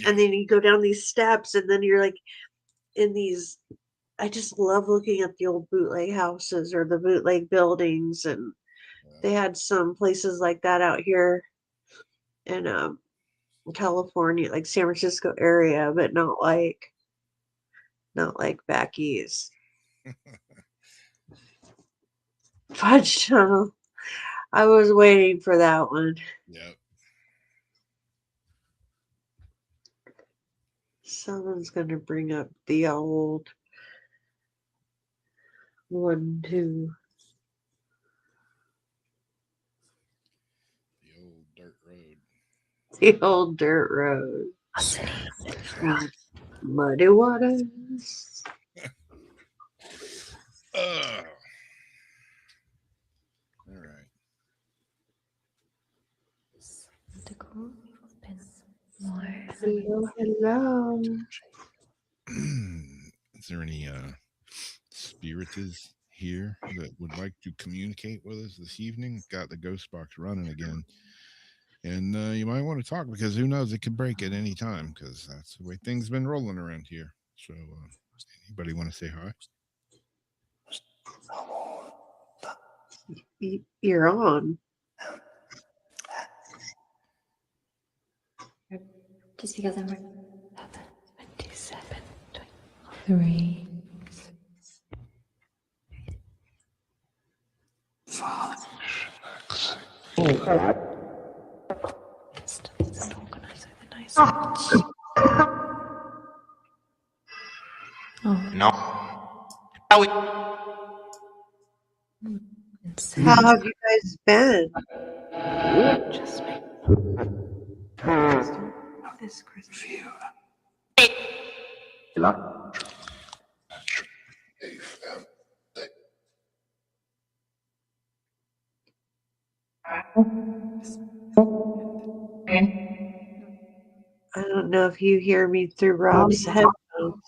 and then you go down these steps and then you're like in these. I just love looking at the old bootleg houses or the bootleg buildings, and they had some places like that out here in California, like San Francisco area, but not like back east. Fudge Tunnel. I was waiting for that one. Yep. Someone's gonna bring up the old 1-2. The old dirt road. The old dirt road. Muddy waters. All right. Hello, hello. Is there any spiritus here that would like to communicate with us this evening? Got the ghost box running again. And you might want to talk because who knows, it could break at any time because that's the way things been rolling around here. So anybody want to say hi? You're on. Just because I'm 27, 3. No. How have you guys been? Just me. This Christmas. I don't know if you hear me through Rob's headphones.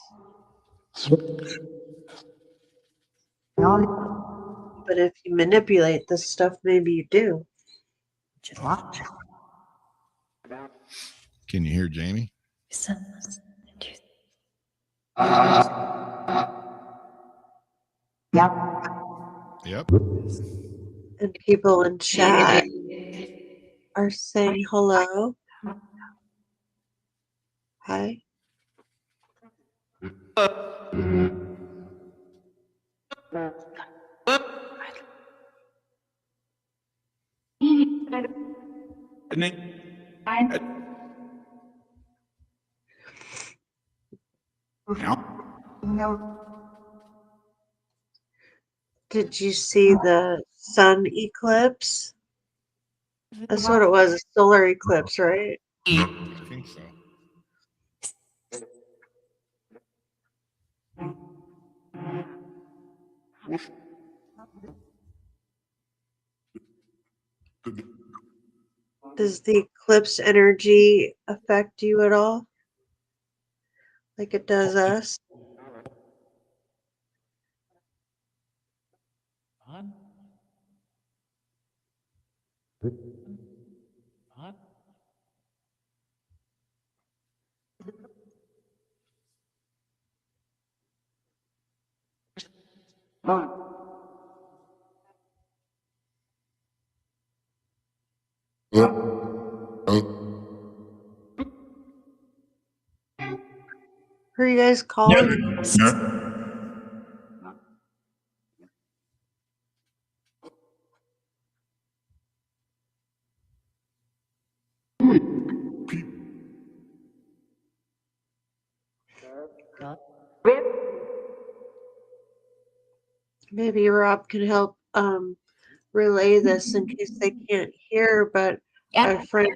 But if you manipulate this stuff, maybe you do. Can you hear Jamie? Yep. And people in chat are saying hello. Hi. Did you see the sun eclipse? That's what it was, a solar eclipse, right? I think so. Does the eclipse energy affect you at all? Like it does us? Who are you guys calling? Maybe Rob can help relay this in case they can't hear, but our friend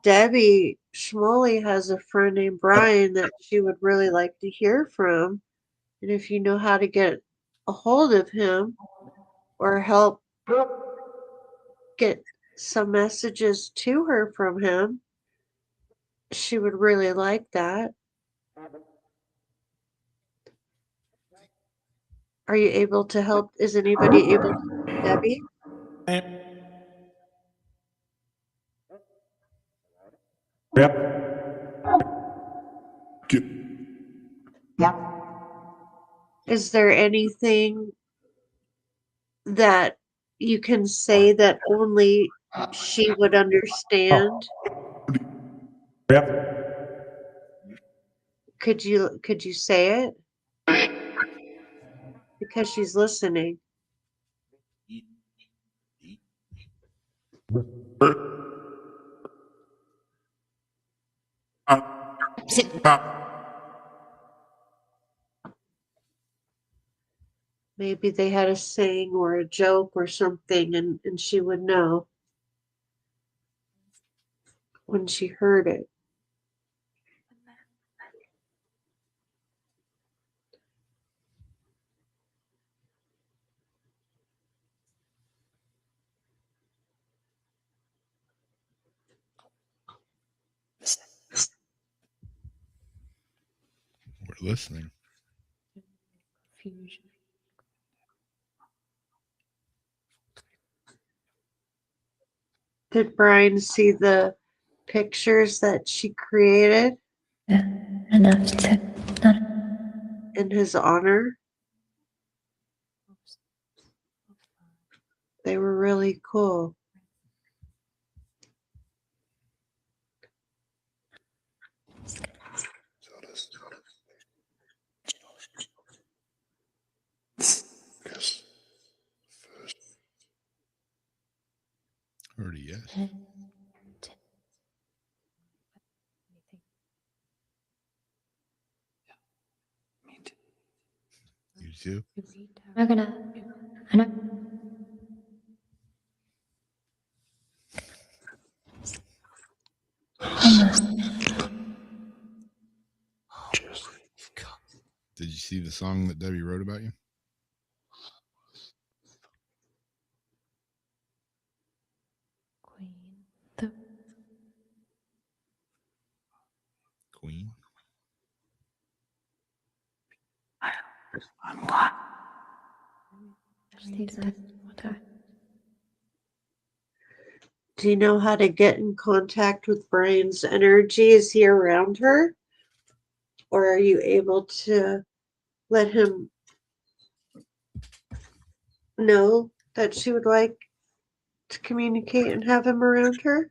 Debbie Schmoley has a friend named Brian that she would really like to hear from. And if you know how to get a hold of him or help get some messages to her from him, she would really like that. Are you able to help? Is anybody able to help Debbie? Is there anything that you can say that only she would understand? Could you say it? Because she's listening. Maybe they had a saying or a joke or something, and she would know when she heard it. We're listening. Did Brian see the pictures that she created Enough to not in his honor? They were really cool. Already, yes. You too? I'm not gonna. I'm not. Almost. Did you see the song that Debbie wrote about you? Queen? Do you know how to get in contact with Brian's energy? Is he around her? Or are you able to let him know that she would like to communicate and have him around her?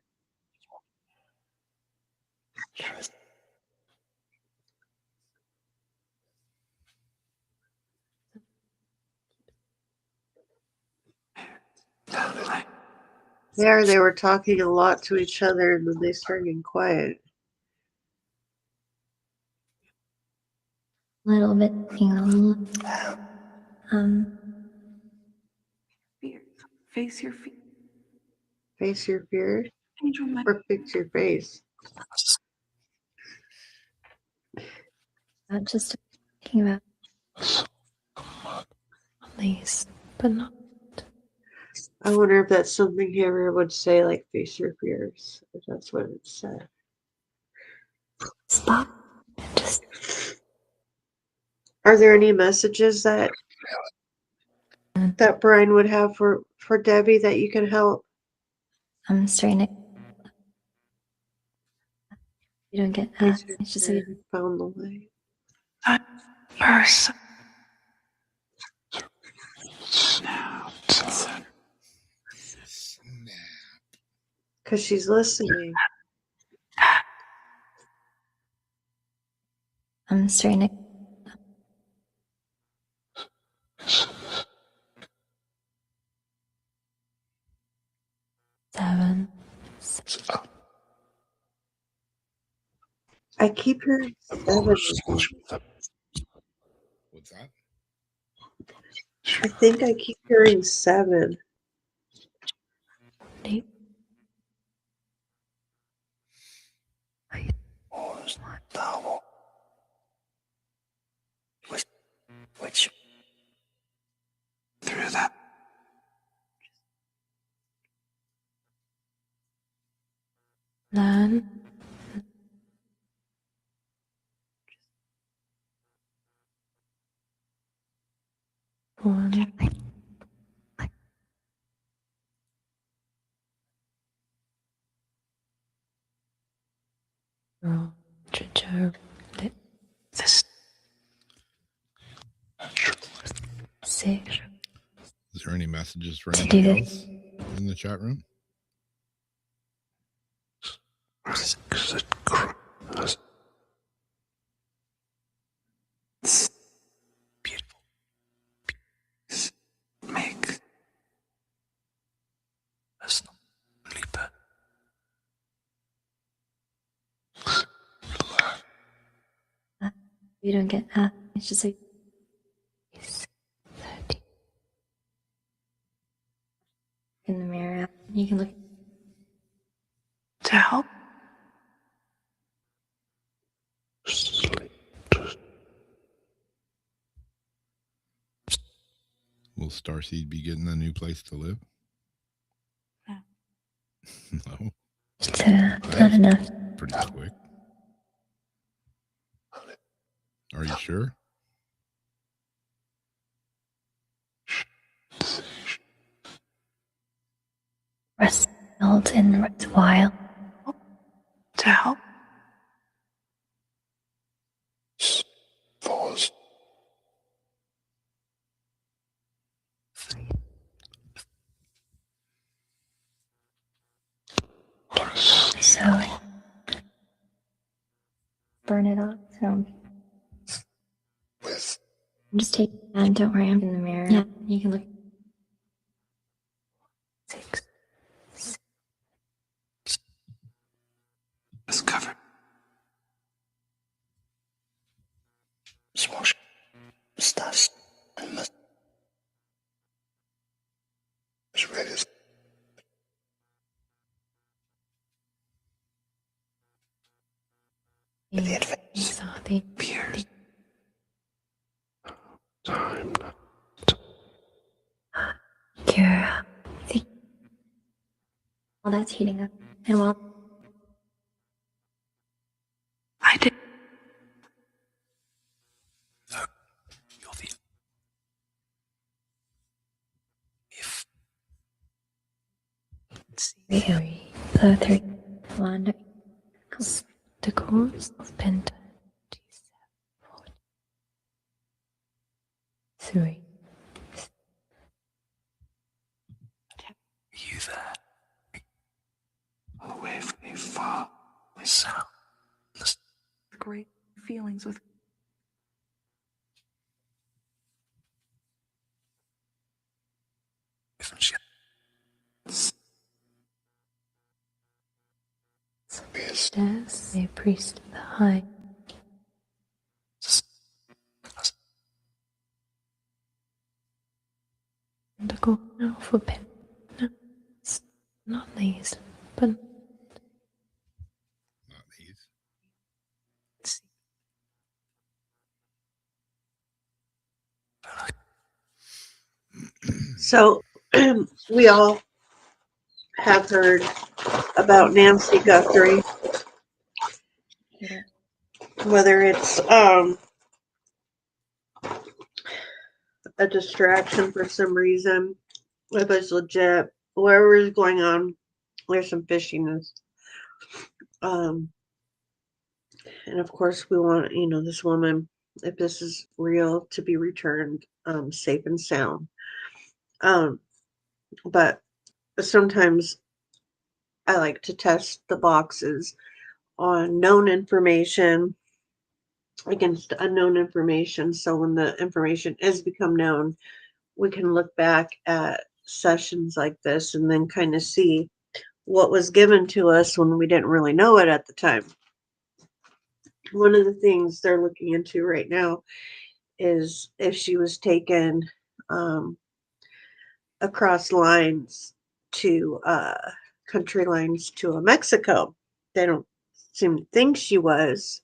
There, they were talking a lot to each other and then they started getting quiet. Little bit, Face your feet. Face your fears Angel, my or fix your face. not just thinking about these, but not. I wonder if that's something he ever would say, like face your fears, if that's what it said. Stop. Just Are there any messages that Brian would have for Debbie that you can help I'm starting to. You don't get. It's just like found the way. Person. Snap. Because she's listening. I'm starting to. Seven. I keep hearing 7. What's that? I think I keep hearing 7. Eight. Which through that. Nine. One. Zero. This 6. Is there any messages for To do anybody this. else in the chat room? beautiful. Make us sleeper. You don't get. It's just like. 30. In the mirror, you can look. To help. Will Starseed be getting a new place to live? No. No. It's not enough. Pretty quick. Are you sure? Rest held in rest while. To help. So burn it off. So just take and don't worry, I'm in the mirror. Yeah, you can look. 6. It's covered. Smosh. Stuff. Saw the Peers. Kira. See? While that's heating up, and while I did. You'll be. If. the 3 wander the course of Penta 3. You there. Away from me, far. My sound. Great feelings with. Isn't she? Stairs, a priest of the high. The corner of a pen. No, it's not these, but Not these. So we all have heard about Nancy Guthrie, whether it's a distraction for some reason, if it's legit, whatever is going on, There's some fishiness. Um, and of course, we want, this woman, if this is real, to be returned safe and sound. But sometimes I like to test the boxes on known information against unknown information. So when the information is become known, we can look back at sessions like this and then kind of see what was given to us when we didn't really know it at the time. One of the things they're looking into right now is if she was taken across lines to country lines to Mexico. They don't seem to think she was.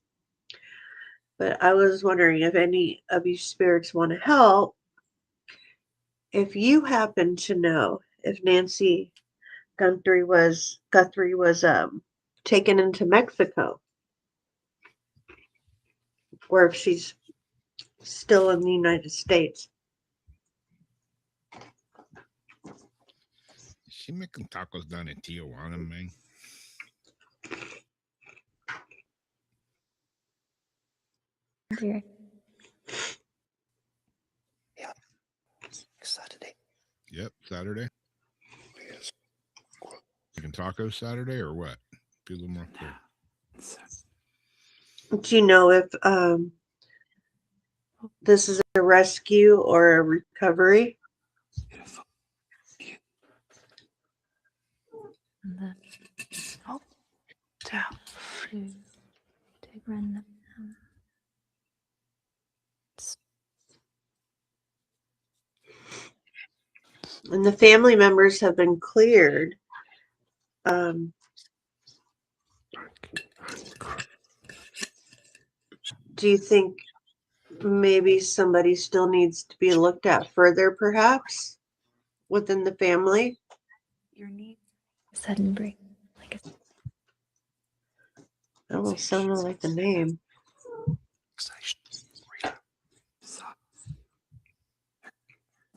But I was wondering if any of you spirits want to help. If you happen to know if Nancy Guthrie was taken into Mexico, or if she's still in the United States. Is she making tacos down in Tijuana, man? Dear. Yeah. Saturday. Yep, Saturday. Yes. Making tacos Saturday or what? Be a little more clear. Do you know if this is a rescue or a recovery? Beautiful. And then Down. to run them. And the family members have been cleared. Do you think maybe somebody still needs to be looked at further, perhaps, within the family? Your needs. Sudden break. Like a That almost sounded like the name.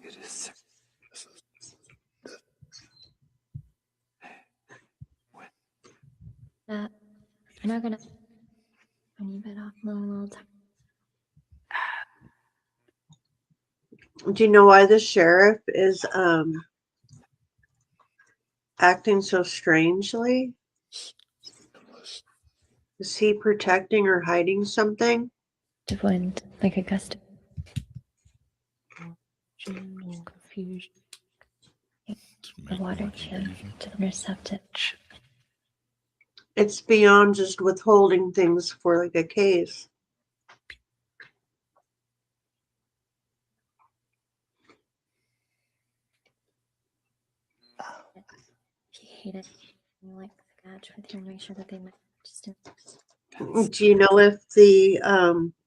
It is. I'm not gonna. I need bit off my little time. Do you know why the sheriff is acting so strangely? Is he protecting or hiding something? To wind like a gust of confusion. The water channel to the receptive. It's beyond just withholding things for like a case. He hated you like the gadge with her, make sure that they might just Do you know if the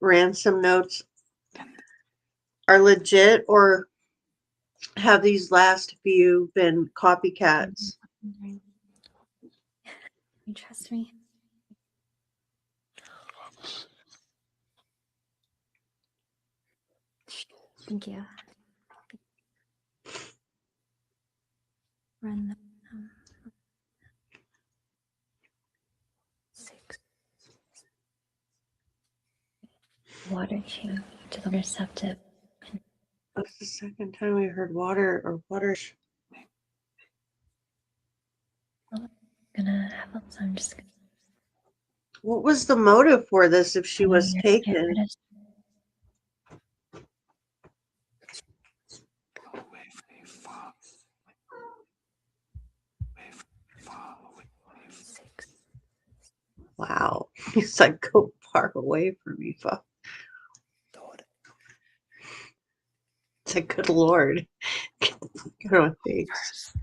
ransom notes are legit or have these last few been copycats? You trust me? Thank you. Run the 6 water chain to the receptive. That's the second time we heard water or water. Gonna have so I'm just gonna. What was the motive for this if she was taken? Away from far. Away from far. Away from 6. Wow. He's like, go far away from me, fuck. Lord. It's like, good Lord. Get the fuck out of my face.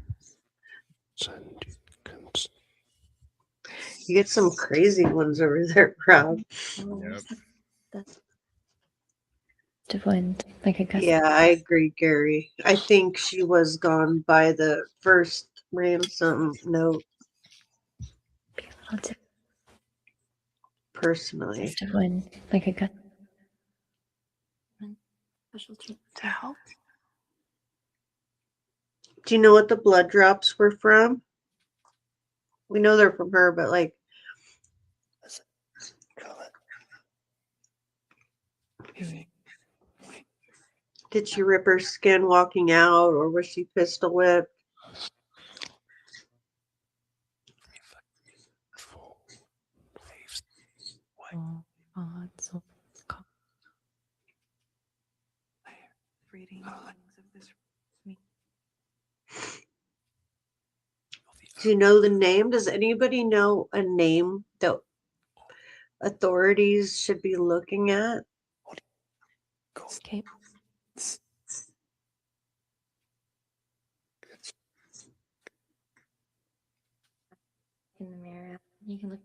You get some crazy ones over there, Rob. Yep. To wind like a gust. Yeah, I agree, Gary. I think she was gone by the first ransom note, Be a little personally. to wind like a gust. Special treat. To help. Do you know what the blood drops were from? We know they're from her, but like, Call it. You think? Wait. did she rip her skin walking out, or was she pistol whipped? Four waves. What? So Reading of this. Do you know the name? Does anybody know a name that authorities should be looking at? escape. In the mirror, you can look.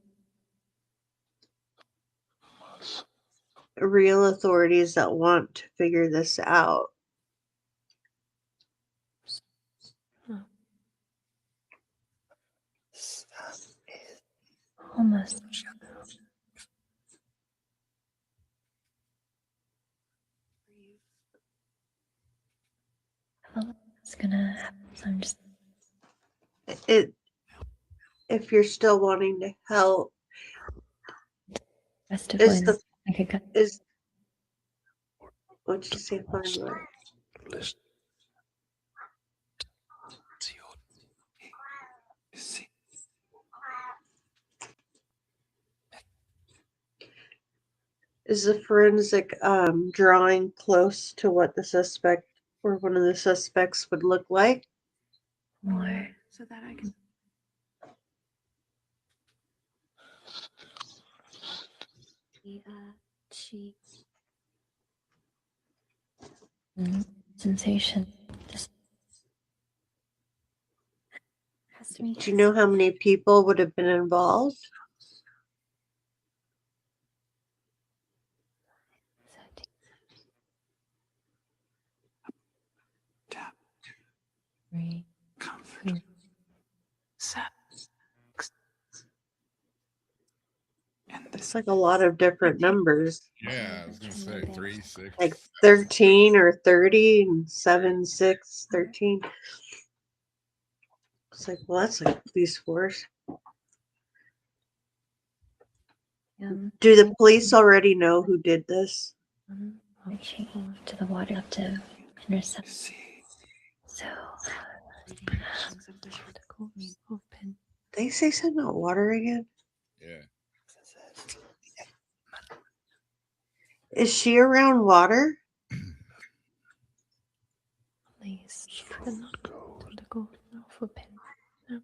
Real authorities that want to figure this out. Almost. I don't know what's gonna happen. So I'm just It, if you're still wanting to help, rest of is when the I could go. is what'd you say? Find what? Listen. See. Is the forensic drawing close to what the suspect or one of the suspects would look like? More. So that I can. She Sensation. Just has to be. Do you know how many people would have been involved? Tap. Three. Comfort. Set. And It's this. like a lot of different numbers, Yeah, I was gonna say 3, 6. like 13 or 30 and 7, 6, 13. It's like, well, that's like police force. Do the police already know who did this? I'll change to the water up to intercept. See. So open. They say something about water again. Yeah. Is she around water? Please. Cannot go to go now for pen. No.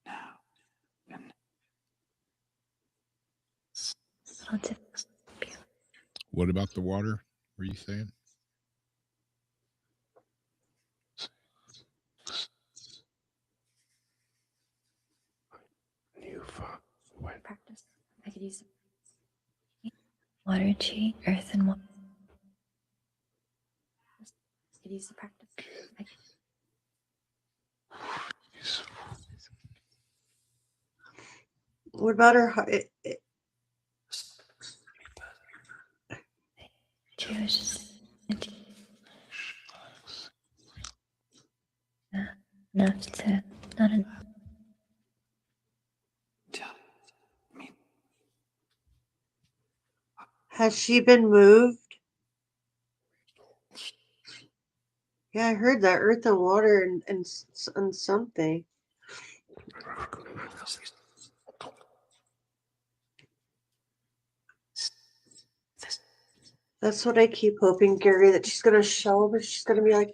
Now. And I'll tip. What about the water? Were you saying? new fog. What? Practice. I could use. Water, chi, earth, and water. I could use the practice. I could. What about her? She was just enough to not enough. Tell me. Has she been moved? Yeah, I heard that earth and water and something. That's what I keep hoping, Gary, that she's gonna show up and she's gonna be like,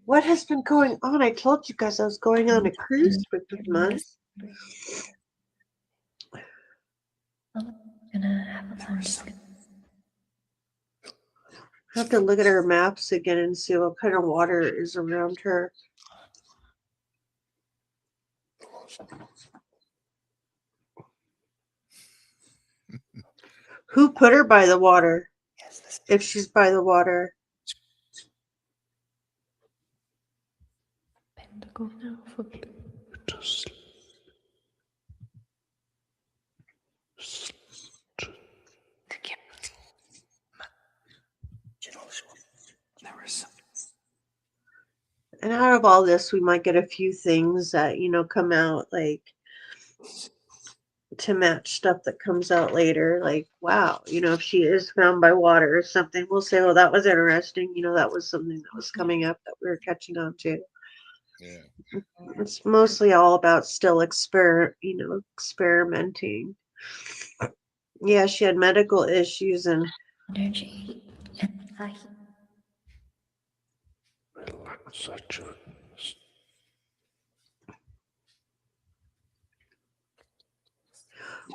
what has been going on? I told you guys I was going on a cruise for 3 months. I'm gonna have I'm just gonna I have to look at her maps again and see what kind of water is around her. Who put her by the water? If she's by the water. pentacle now for There was And out of all this, we might get a few things that, come out like to match stuff that comes out later. Like, wow, if she is found by water or something, we'll say, well, that was interesting. That was something that was coming up that we were catching on to. Yeah. It's mostly all about still experimenting. Yeah, she had medical issues and Energy and light. Such a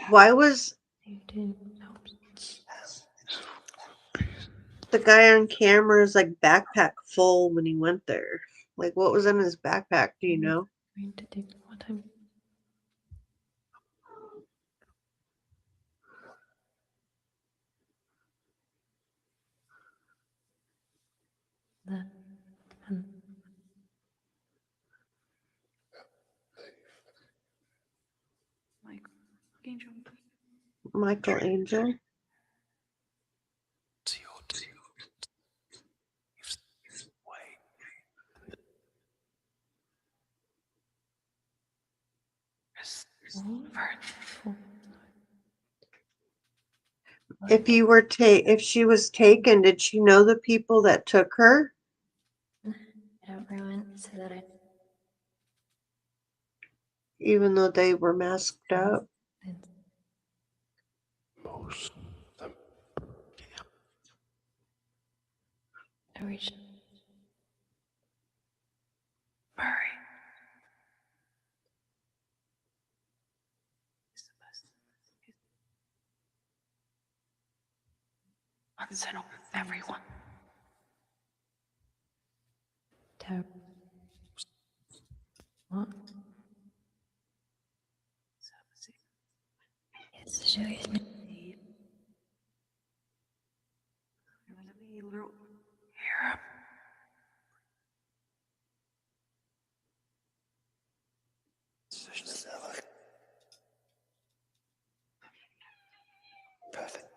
why was the guy on camera's like backpack full when he went there? Like, what was in his backpack? Do you know? Going to do what I'm. That and Michael Angel. If she was taken, did she know the people that took her? I don't ruin so that I Even though they were masked up? most of them. reach. Unsettle everyone. tab. What? Yes, show his name. Perfect.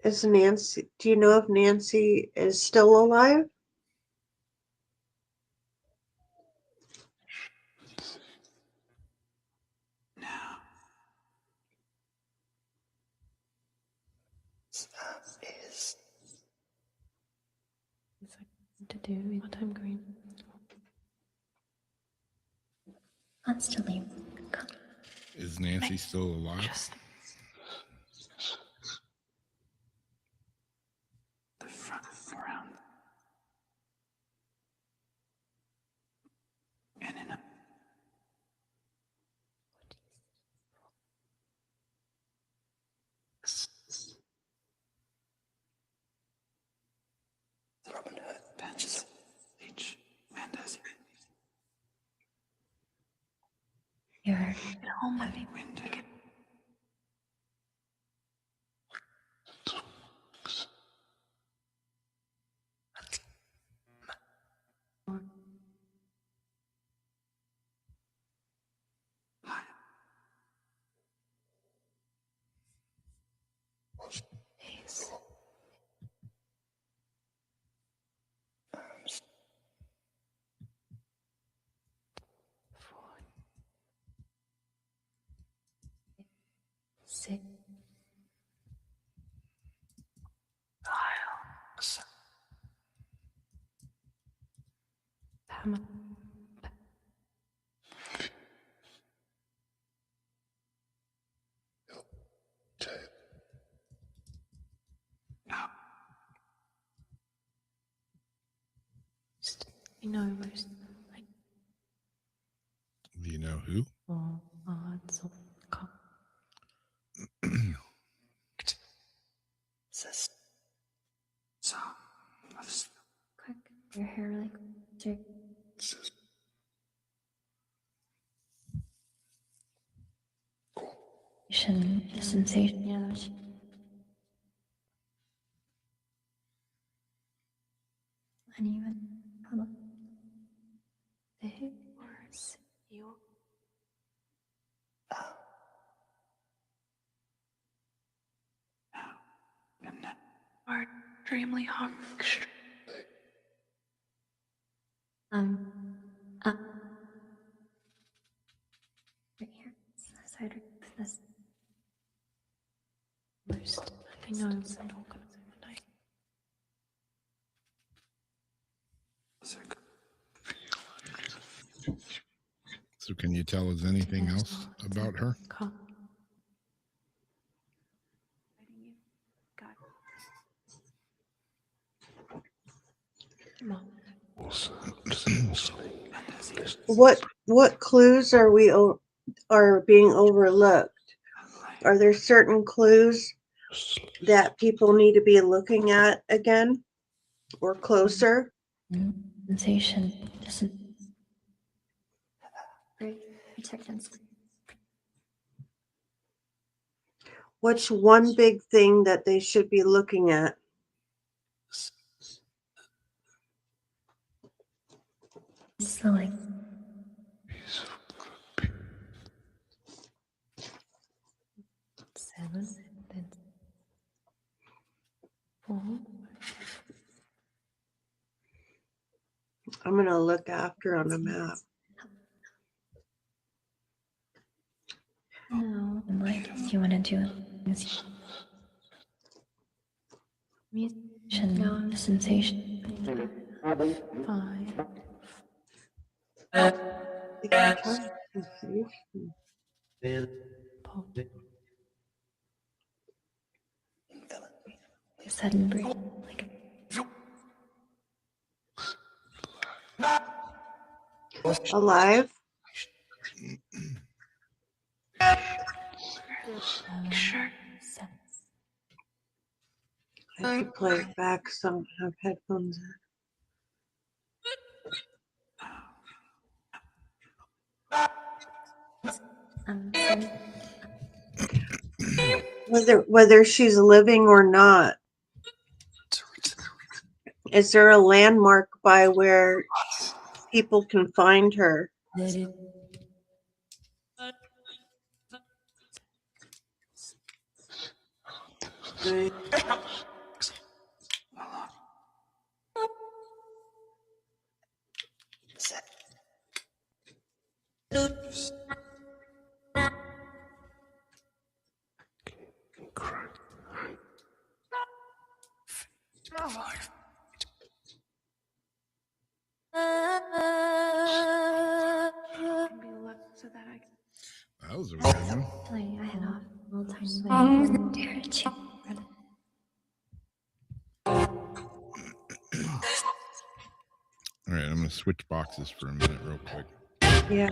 Is Nancy, do you know if Nancy is still alive? Now. Is It's like to do what I'm going. Constantly. Is Nancy still alive? the front around. And in a Robin Hood patches each man does You're having window. days. Six. Hammer. You know, most like Do you know who? all odds of cop. So Quick. Your hair like jerk. The sensation. Yeah, that was. Uneven. Hold on. Big words. You. Are extremely hungry. Uh, right here. Side of this. Worst. I know I'm so not gonna say what I. So can you tell us anything else about her? What clues are are being overlooked? Are there certain clues that people need to be looking at again or closer? Sensation doesn't protect and What's one big thing that they should be looking at? slowing. Seven, then 4. I'm gonna look after on the map. No. What do you want to do? Musician sensation. 5. Sudden break. Like Alive? sure. I have to play it back, so I don't have headphones in. Sorry. Whether she's living or not, is there a landmark by where people can find her? That was a weird one. I had off all time. All right, I'm going to switch boxes for a minute real quick. Yeah.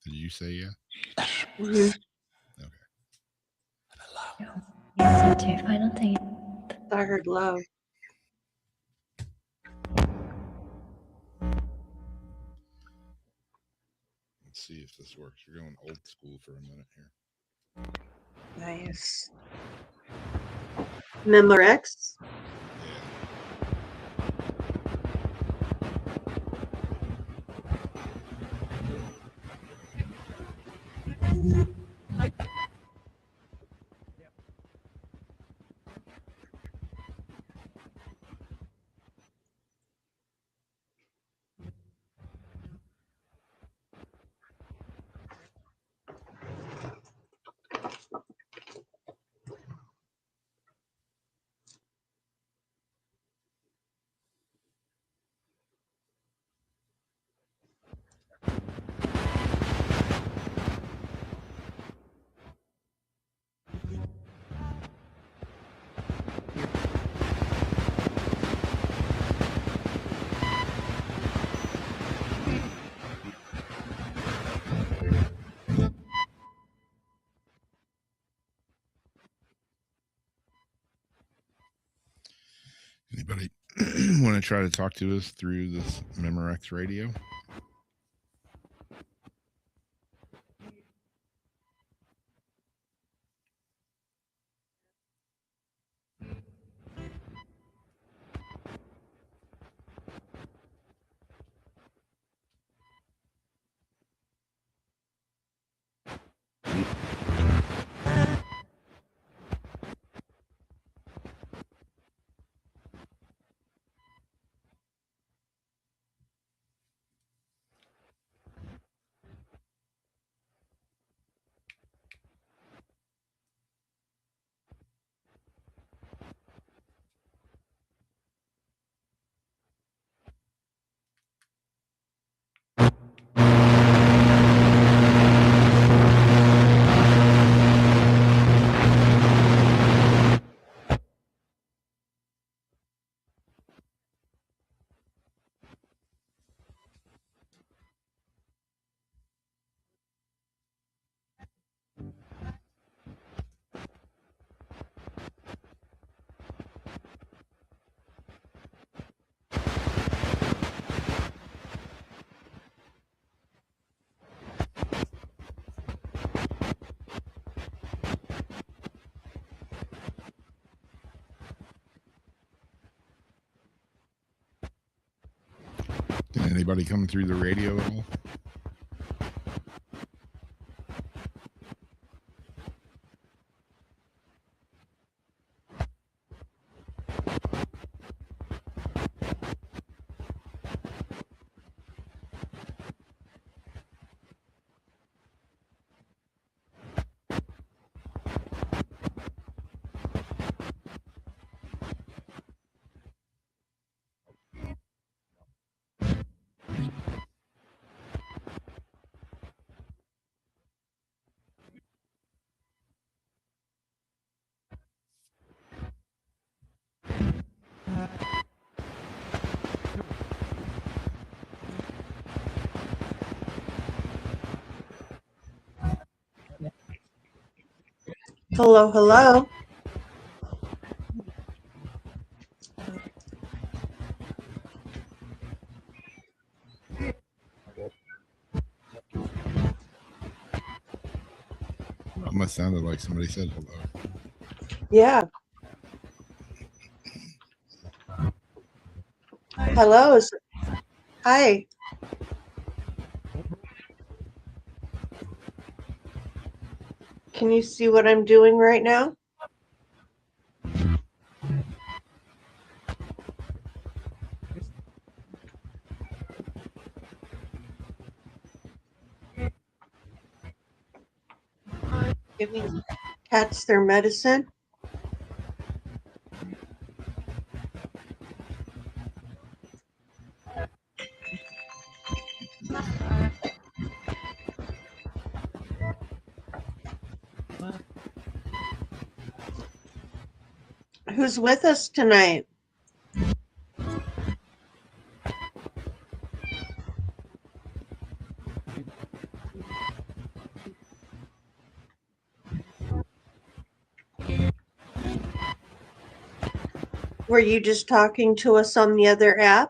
Did you say yeah? Mhm. Okay. Yes, your final thing. I heard love. Let's see if this works. We're going old school for a minute here. Nice. Memorex? Anybody want to try to talk to us through this Memorex radio? Anybody coming through the radio at all? Hello, hello. Almost sounded like somebody said hello. Yeah. Hello. Hi. Can you see what I'm doing right now? Giving cats their medicine. Who's with us tonight? Were you just talking to us on the other app?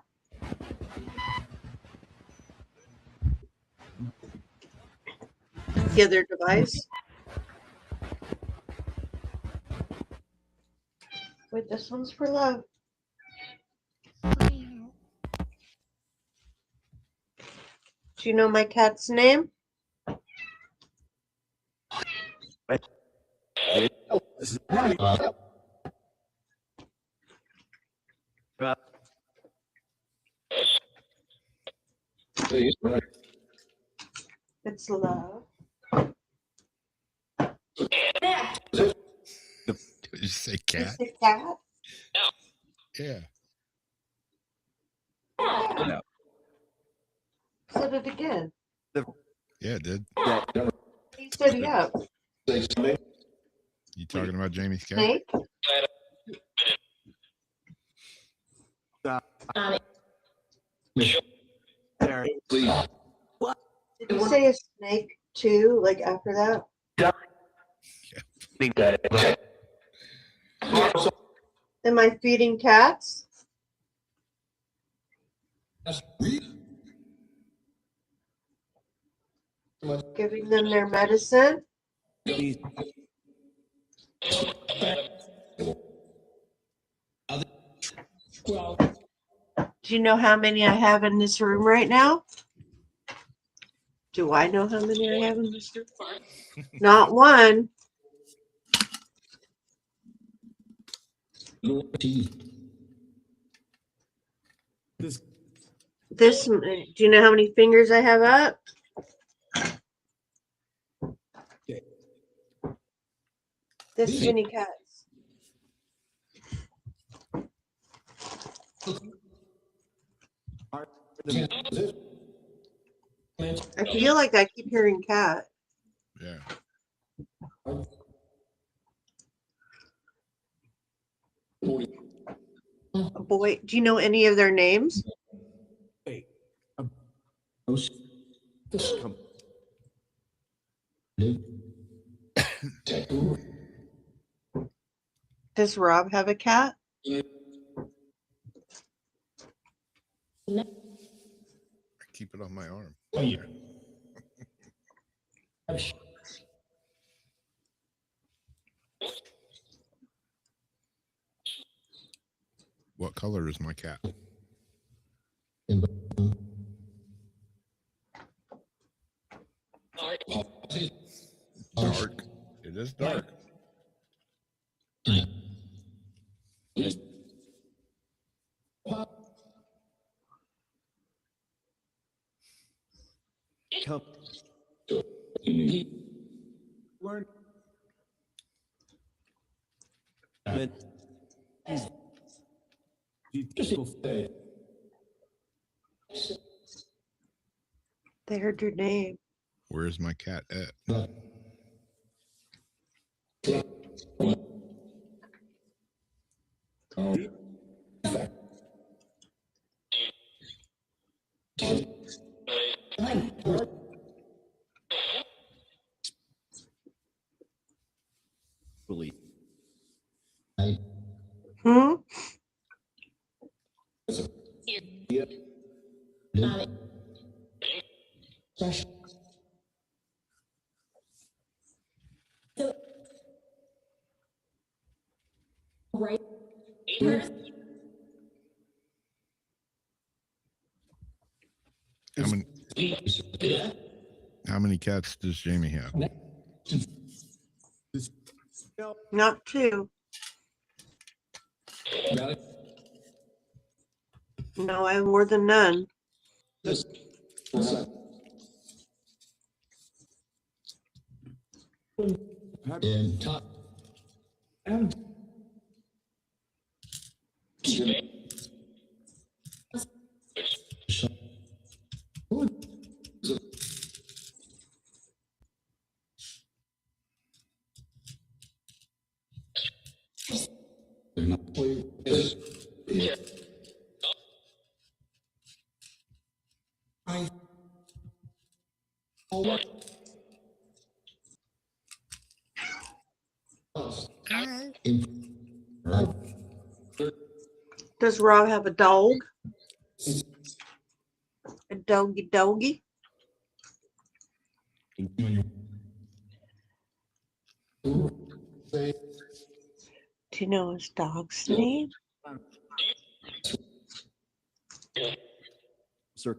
The other device? Wait, this one's for love. Do you know my cat's name? It's Love. Did you say cat? It's a cat. Yeah. Said it again. Yeah, it did. He said yeah. You talking about Jamie's cat? Snake. Did you say a snake too? Like after that? Am I feeding cats? Giving them their medicine? Do you know how many I have in this room right now? Do I know how many I have in this room? Not one. This, do you know how many fingers I have up? This many cats. I feel like I keep hearing cat. Yeah. Boy, do you know any of their names? Does Rob have a cat? I keep it on my arm. What color is my cat? They heard your name. Where's my cat at? Hmm? How many cats does Jamie have? Not two. No, I have more than none. Does Rob have a dog? A doggy? Do you know his dog's name? Sir.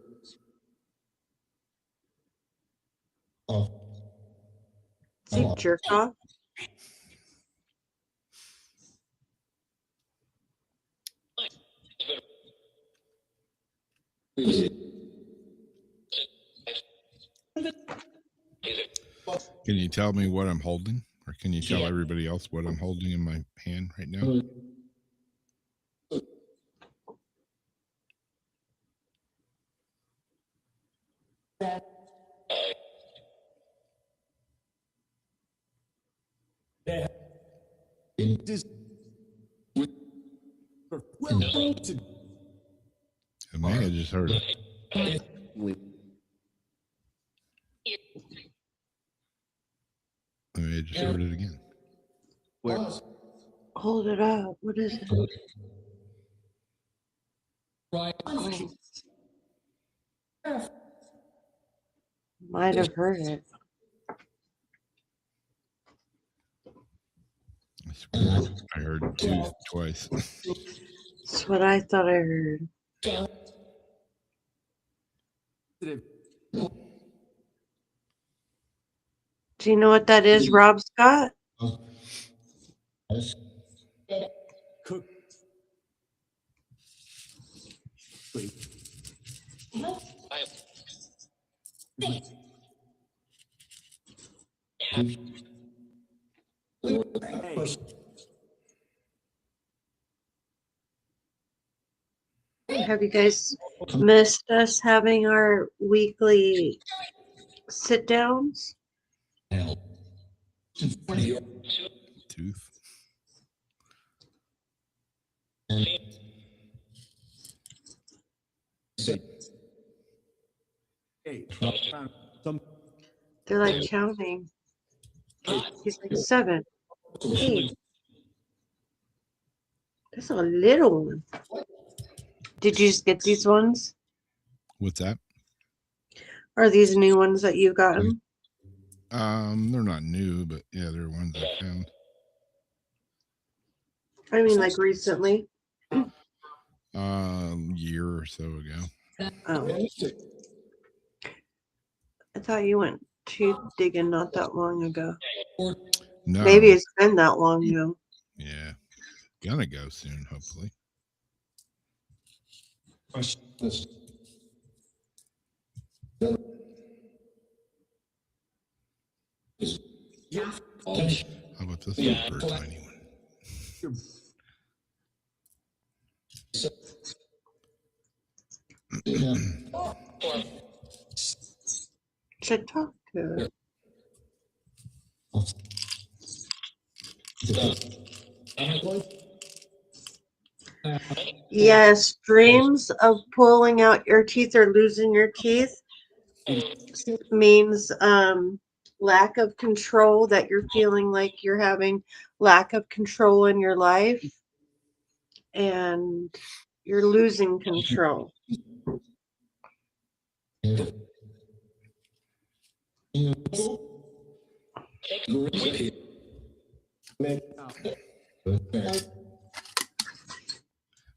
Is he jerk off? Can you tell me what I'm holding? Or can you tell everybody else what I'm holding in my hand right now? I may have just heard it. I may have just heard it again. Hold it up. What is it? Might have heard it. I swear I heard tooth twice. That's what I thought I heard. Do you know what that is, Rob Scott? Have you guys missed us having our weekly sit downs? Tooth. They're like counting. He's like 7, 8. That's a little one. Did you just get these ones? What's that? Are these new ones that you've gotten? They're not new, but yeah, they're ones I found. I mean, like recently. Year or so ago. Oh. I thought you went tooth digging not that long ago. No, Maybe it's been that long ago. Yeah. Gonna go soon, hopefully. How about this little bird tiny one? Should talk to it. Yes, dreams of pulling out your teeth or losing your teeth means lack of control, that you're feeling like you're having lack of control in your life and you're losing control.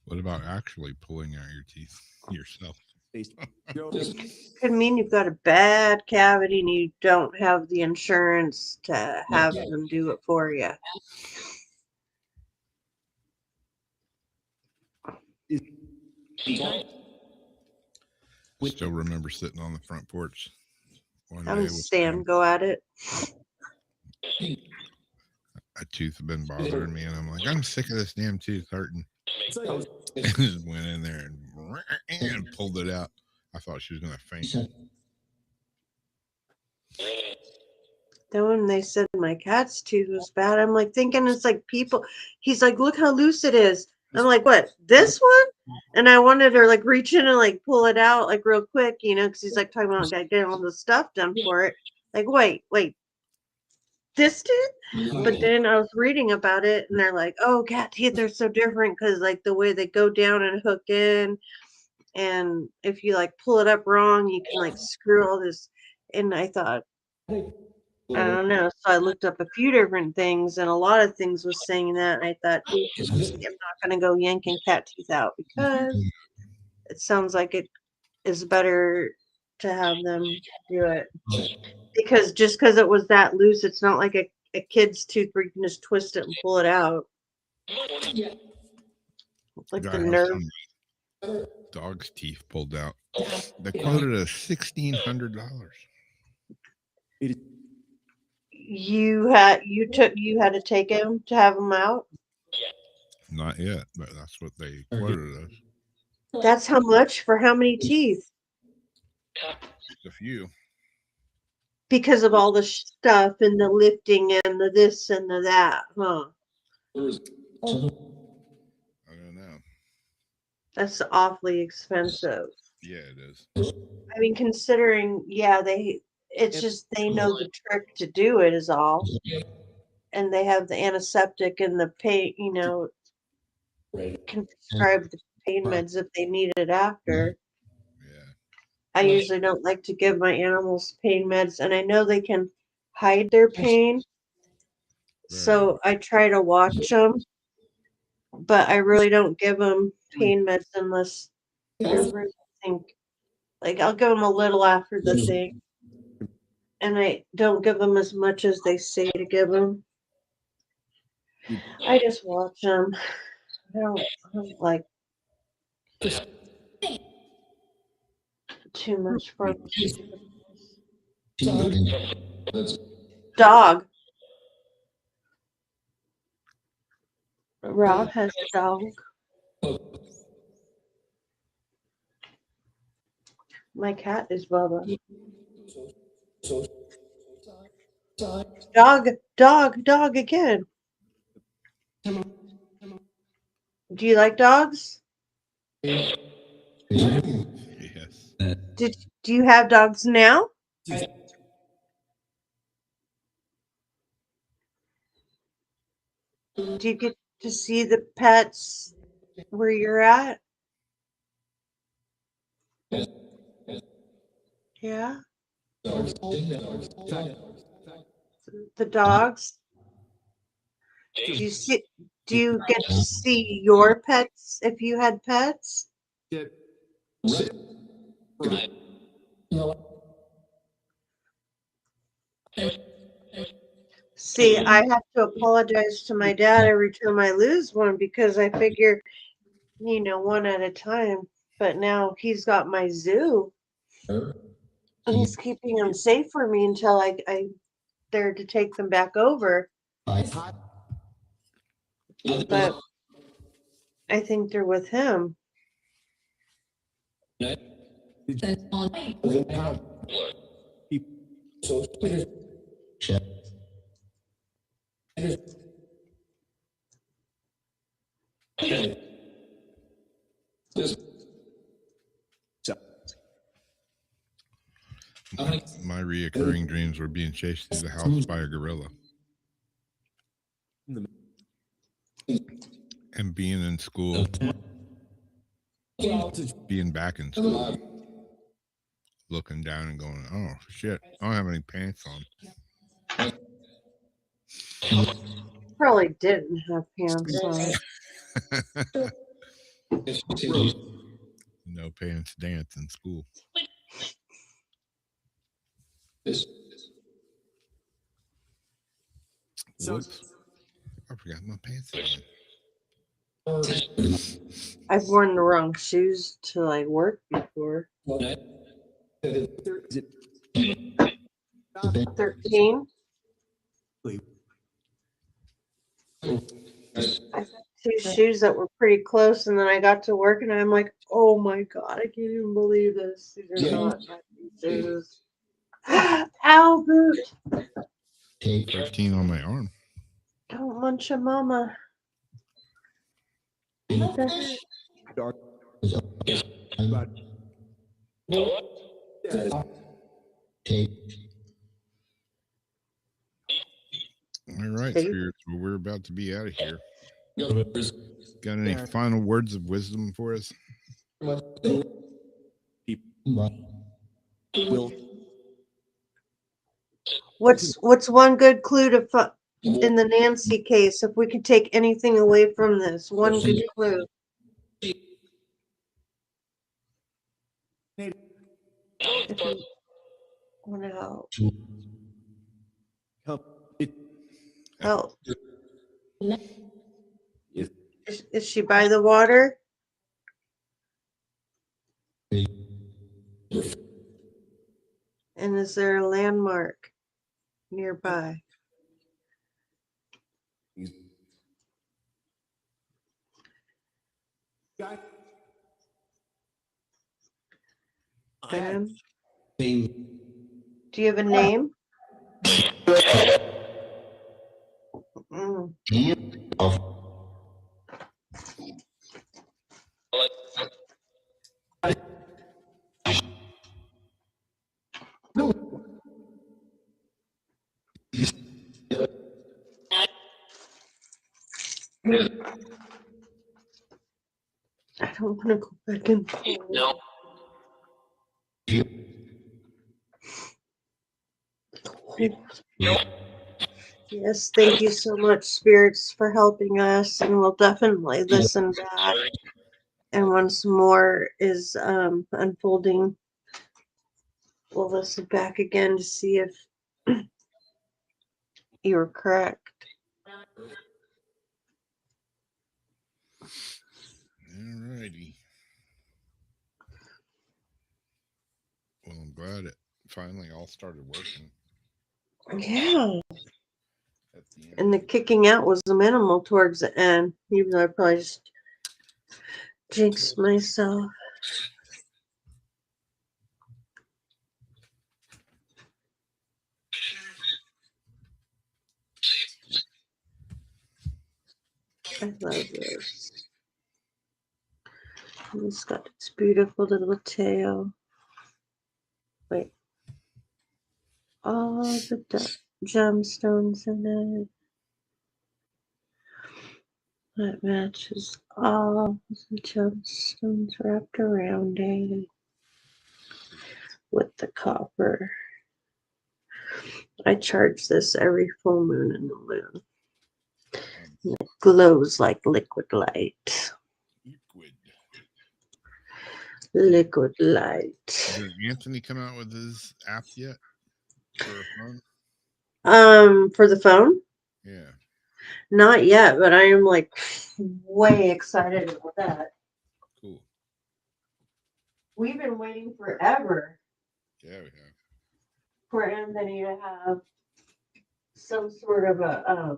What about actually pulling out your teeth yourself? Could mean you've got a bad cavity and you don't have the insurance to have them do it for you. Still remember sitting on the front porch one day Having with Stan go at it. a tooth had been bothering me, and I'm like, I'm sick of this damn tooth hurting. Just went in there and pulled it out. I thought she was gonna faint. Then when they said my cat's tooth was bad, I'm like thinking it's like people. He's like, look how loose it is. I'm like, what, this one? And I wanted to like reach in and like pull it out like real quick, you know, because he's like talking about getting all the stuff done for it. Like, wait, this tooth? But then I was reading about it, and they're like, oh, cat teeth are so different because like the way they go down and hook in, and if you like pull it up wrong, you can like screw all this. And I thought, I don't know. So I looked up a few different things, and a lot of things was saying that. And I thought, I'm not going to go yanking cat teeth out because it sounds like it is better to have them do it. Because just because it was that loose, it's not like a kid's tooth where you can just twist it and pull it out. Like Guy the has nerve. some dog's teeth pulled out. They quoted us $1,600. You had to take him to have him out. Not yet, but that's what they quoted us. That's how much for how many teeth? Just a few. Because of all the stuff and the lifting and the this and the that, huh? I don't know. That's awfully expensive. Yeah, it is. I mean, considering, yeah, it's just they know the trick to do it is all. And they have the antiseptic and the pain, you know, can prescribe the pain meds if they need it after. Yeah. I usually don't like to give my animals pain meds, and I know they can hide their pain. So I try to watch them, but I really don't give them pain meds unless I really think, like, I'll give them a little after the thing, and I don't give them as much as they say to give them. I just watch them. I don't like too much for dog. Rob has a dog. My cat is Bubba. Dog again. Do you like dogs? Yes. Do you have dogs now? Do you get to see the pets where you're at? Yeah. The dogs. Do you get to see your pets if you had pets? See, I have to apologize to my dad every time I lose one because I figure, one at a time. But now he's got my zoo and he's keeping them safe for me until I dare to take them back over. But I think they're with him. My reoccurring dreams were being chased through the house by a gorilla. And being in school, being back in school, looking down and going, oh shit, I don't have any pants on. Probably didn't have pants on. No pants dance in school. Whoops. I forgot my pants on. I've worn the wrong shoes to like work before. 13. I got two shoes that were pretty close, and then I got to work, and I'm like, "Oh my god, I can't even believe this. These are not my shoes." Ow, boot! 13 on my arm. Don't munch a mama. What the heck? All right, See? spirits. Well, we're about to be out of here. Got any final words of wisdom for us? What's one good clue to in the Nancy case? If we could take anything away from this, one good clue. If you want to help. Is she by the water? And is there a landmark nearby? Ben? Do you have a name? Mm. I don't want to go back and forth. No. Yes, thank you so much, spirits, for helping us, and we'll definitely listen back. And once more is unfolding, we'll listen back again to see if you were correct. All righty. Well, I'm glad it finally all started working. Yeah. And the kicking out was the minimal towards the end, even though I probably just jinxed myself. I love this. And it's got its beautiful little tail. Wait. All the gemstones in it. That matches all the gemstones wrapped around it with the copper. I charge this every full moon and the moon. And it glows like liquid light. Liquid light. Did Anthony come out with his app yet? For a phone? For the phone? Yeah. Not yet, but I am like way excited about that. Cool. We've been waiting forever Yeah, we have. for Anthony to have some sort of a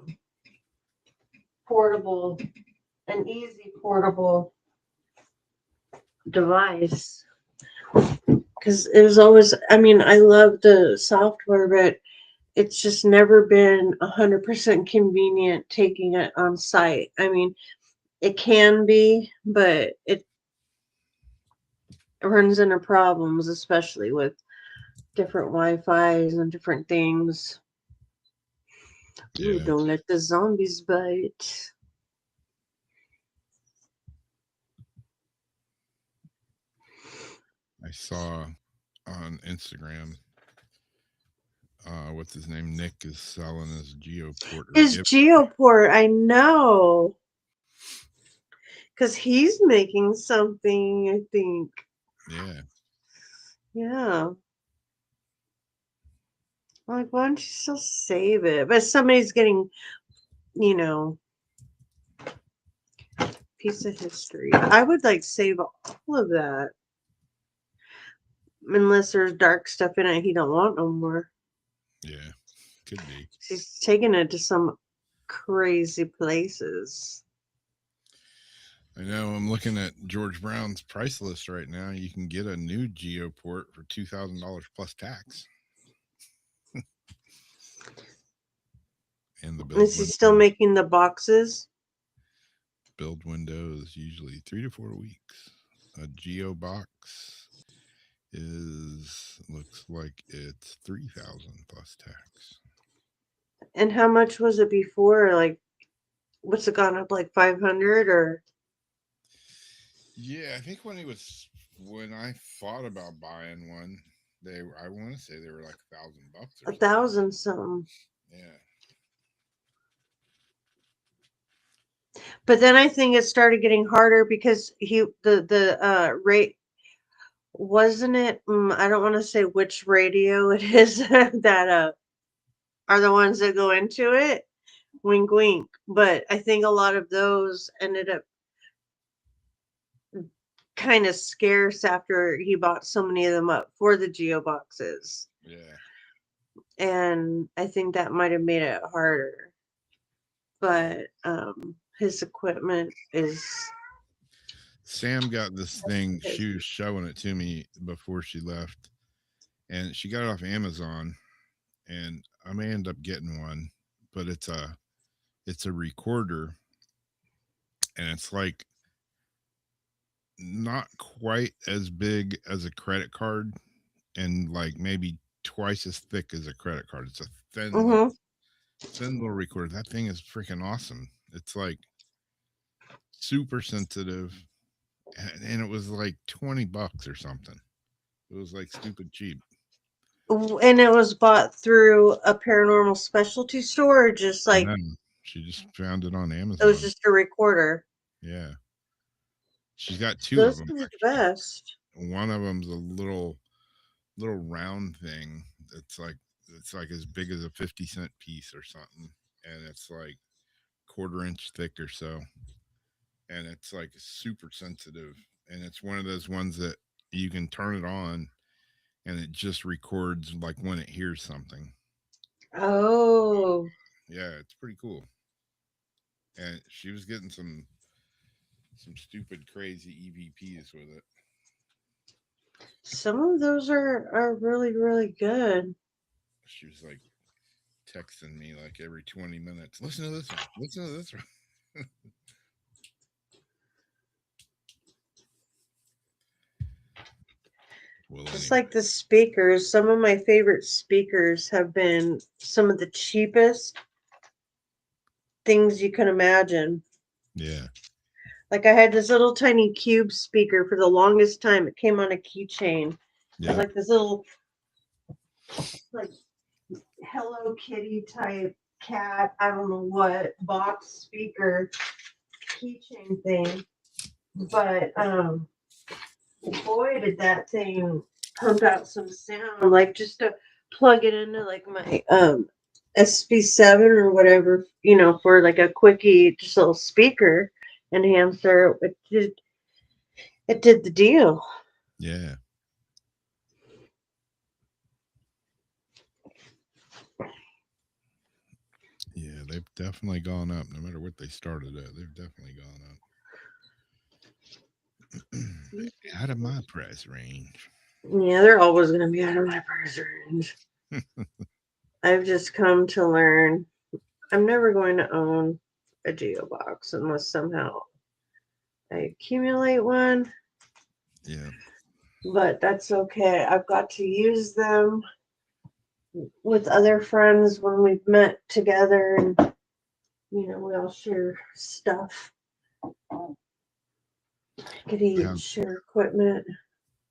portable, an easy portable device. Because it was always, I mean, I love the software, but it's just never been 100% convenient taking it on site. I mean, it can be, but it runs into problems, especially with different Wi-Fi's and different things. Ooh, Yeah. don't let the zombies bite. I saw on Instagram, what's his name? Nick is selling his Geoport. or His gift- Geoport, I know. Because he's making something, I think. Yeah. Yeah. Like, why don't you still save it? But somebody's getting, you know, piece of history. I would like save all of that. Unless there's dark stuff in it he don't want no more. Yeah. Could be. She's taking it to some crazy places. I know. I'm looking at George Brown's price list right now. You can get a new Geoport for $2,000 plus tax. And the build Is he still making the boxes? build window is usually 3 to 4 weeks. A Geo box looks like it's 3,000 plus tax. And how much was it before? Like, what's it gone up like 500 or? Yeah, I think when I thought about buying one, I want to say they were like $1,000 or 1,000 something. Yeah. But then I think it started getting harder because the rate wasn't it? I don't want to say which radio it is that are the ones that go into it. Wink, wink. But I think a lot of those ended up kind of scarce after he bought so many of them up for the Geo boxes. Yeah. And I think that might have made it harder. But his equipment is Sam got this thing. She was showing it to me before she left, and she got it off Amazon. And I may end up getting one, but it's a recorder, and it's like not quite as big as a credit card, and like maybe twice as thick as a credit card. It's a thin little recorder. That thing is freaking awesome. It's like super sensitive, and it was like $20 or something. It was like stupid cheap. And it was bought through a paranormal specialty store, or just like she just found it on Amazon. it was just a recorder. Yeah, she's got two Those of are them. the best. One of them's a little round thing. It's like as big as a 50-cent piece or something, and it's like 1/4 inch thick or so, and it's like super sensitive, and it's one of those ones that you can turn it on and it just records like when it hears something. Oh. Yeah, it's pretty cool. And she was getting some stupid crazy EVPs with it. Some of those are really, really good. She was like texting me like every 20 minutes. Listen to this one. Listen to this one. Well, Just like the speakers, some of my favorite speakers have been some of the cheapest things you can imagine. Yeah. Like I had this little tiny cube speaker for the longest time. It came on a keychain. Yeah. Like this little like Hello Kitty type cat, I don't know what, box speaker keychain thing. But boy, did that thing pump out some sound. Like just to plug it into like my SB7 or whatever, for like a quickie, just little speaker enhancer. It did the deal. Yeah. Yeah, they've definitely gone up. No matter what they started at, they've definitely gone up. Out of my price range. Yeah, they're always going to be out of my price range. I've just come to learn I'm never going to own a Geobox unless somehow I accumulate one, Yeah. but that's okay. I've got to use them with other friends when we've met together and we all share stuff. Could each share equipment.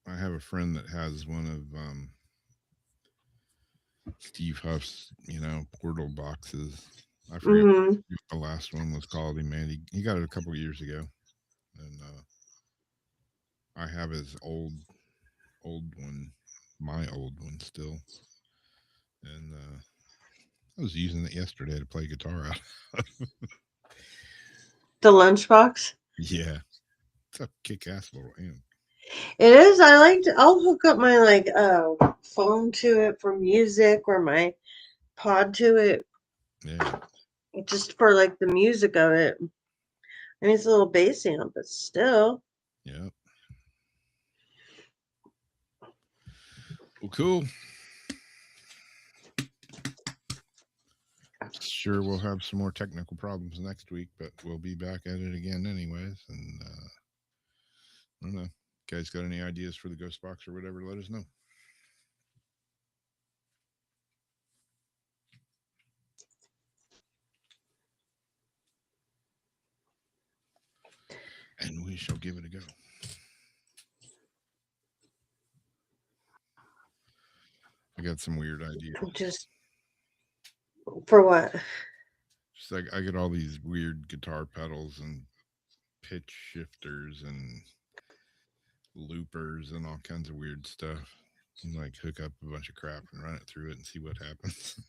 I have a friend that has one of Steve Huff's, portal boxes. I forget Mm-hmm. what the last one was called. He got it a couple years ago, and I have his old one, my old one still, and I was using it yesterday to play guitar out. The lunchbox. Yeah, it's a kick-ass little amp. It is. I'll hook up my phone to it for music or my pod to it. Yeah. Just for like the music of it. I mean, it's a little bass amp, but still. Yeah. Well, cool. Sure, we'll have some more technical problems next week, but we'll be back at it again anyways. And I don't know. Guys got any ideas for the ghost box or whatever, let us know. And we shall give it a go. I got some weird ideas. Just for what? Just like I get all these weird guitar pedals and pitch shifters and loopers and all kinds of weird stuff. And like hook up a bunch of crap and run it through it and see what happens.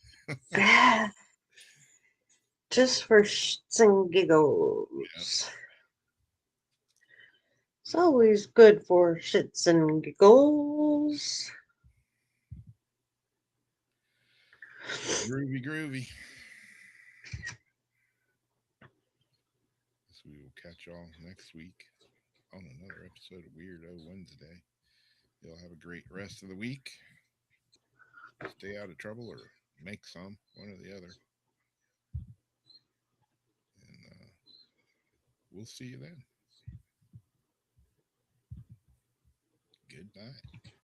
Just for shits and giggles. Yep. It's always good for shits and giggles. Groovy. So we will catch y'all next week on another episode of Weirdo Wednesday. Y'all have a great rest of the week. Stay out of trouble or make some, one or the other. And we'll see you then. Good night.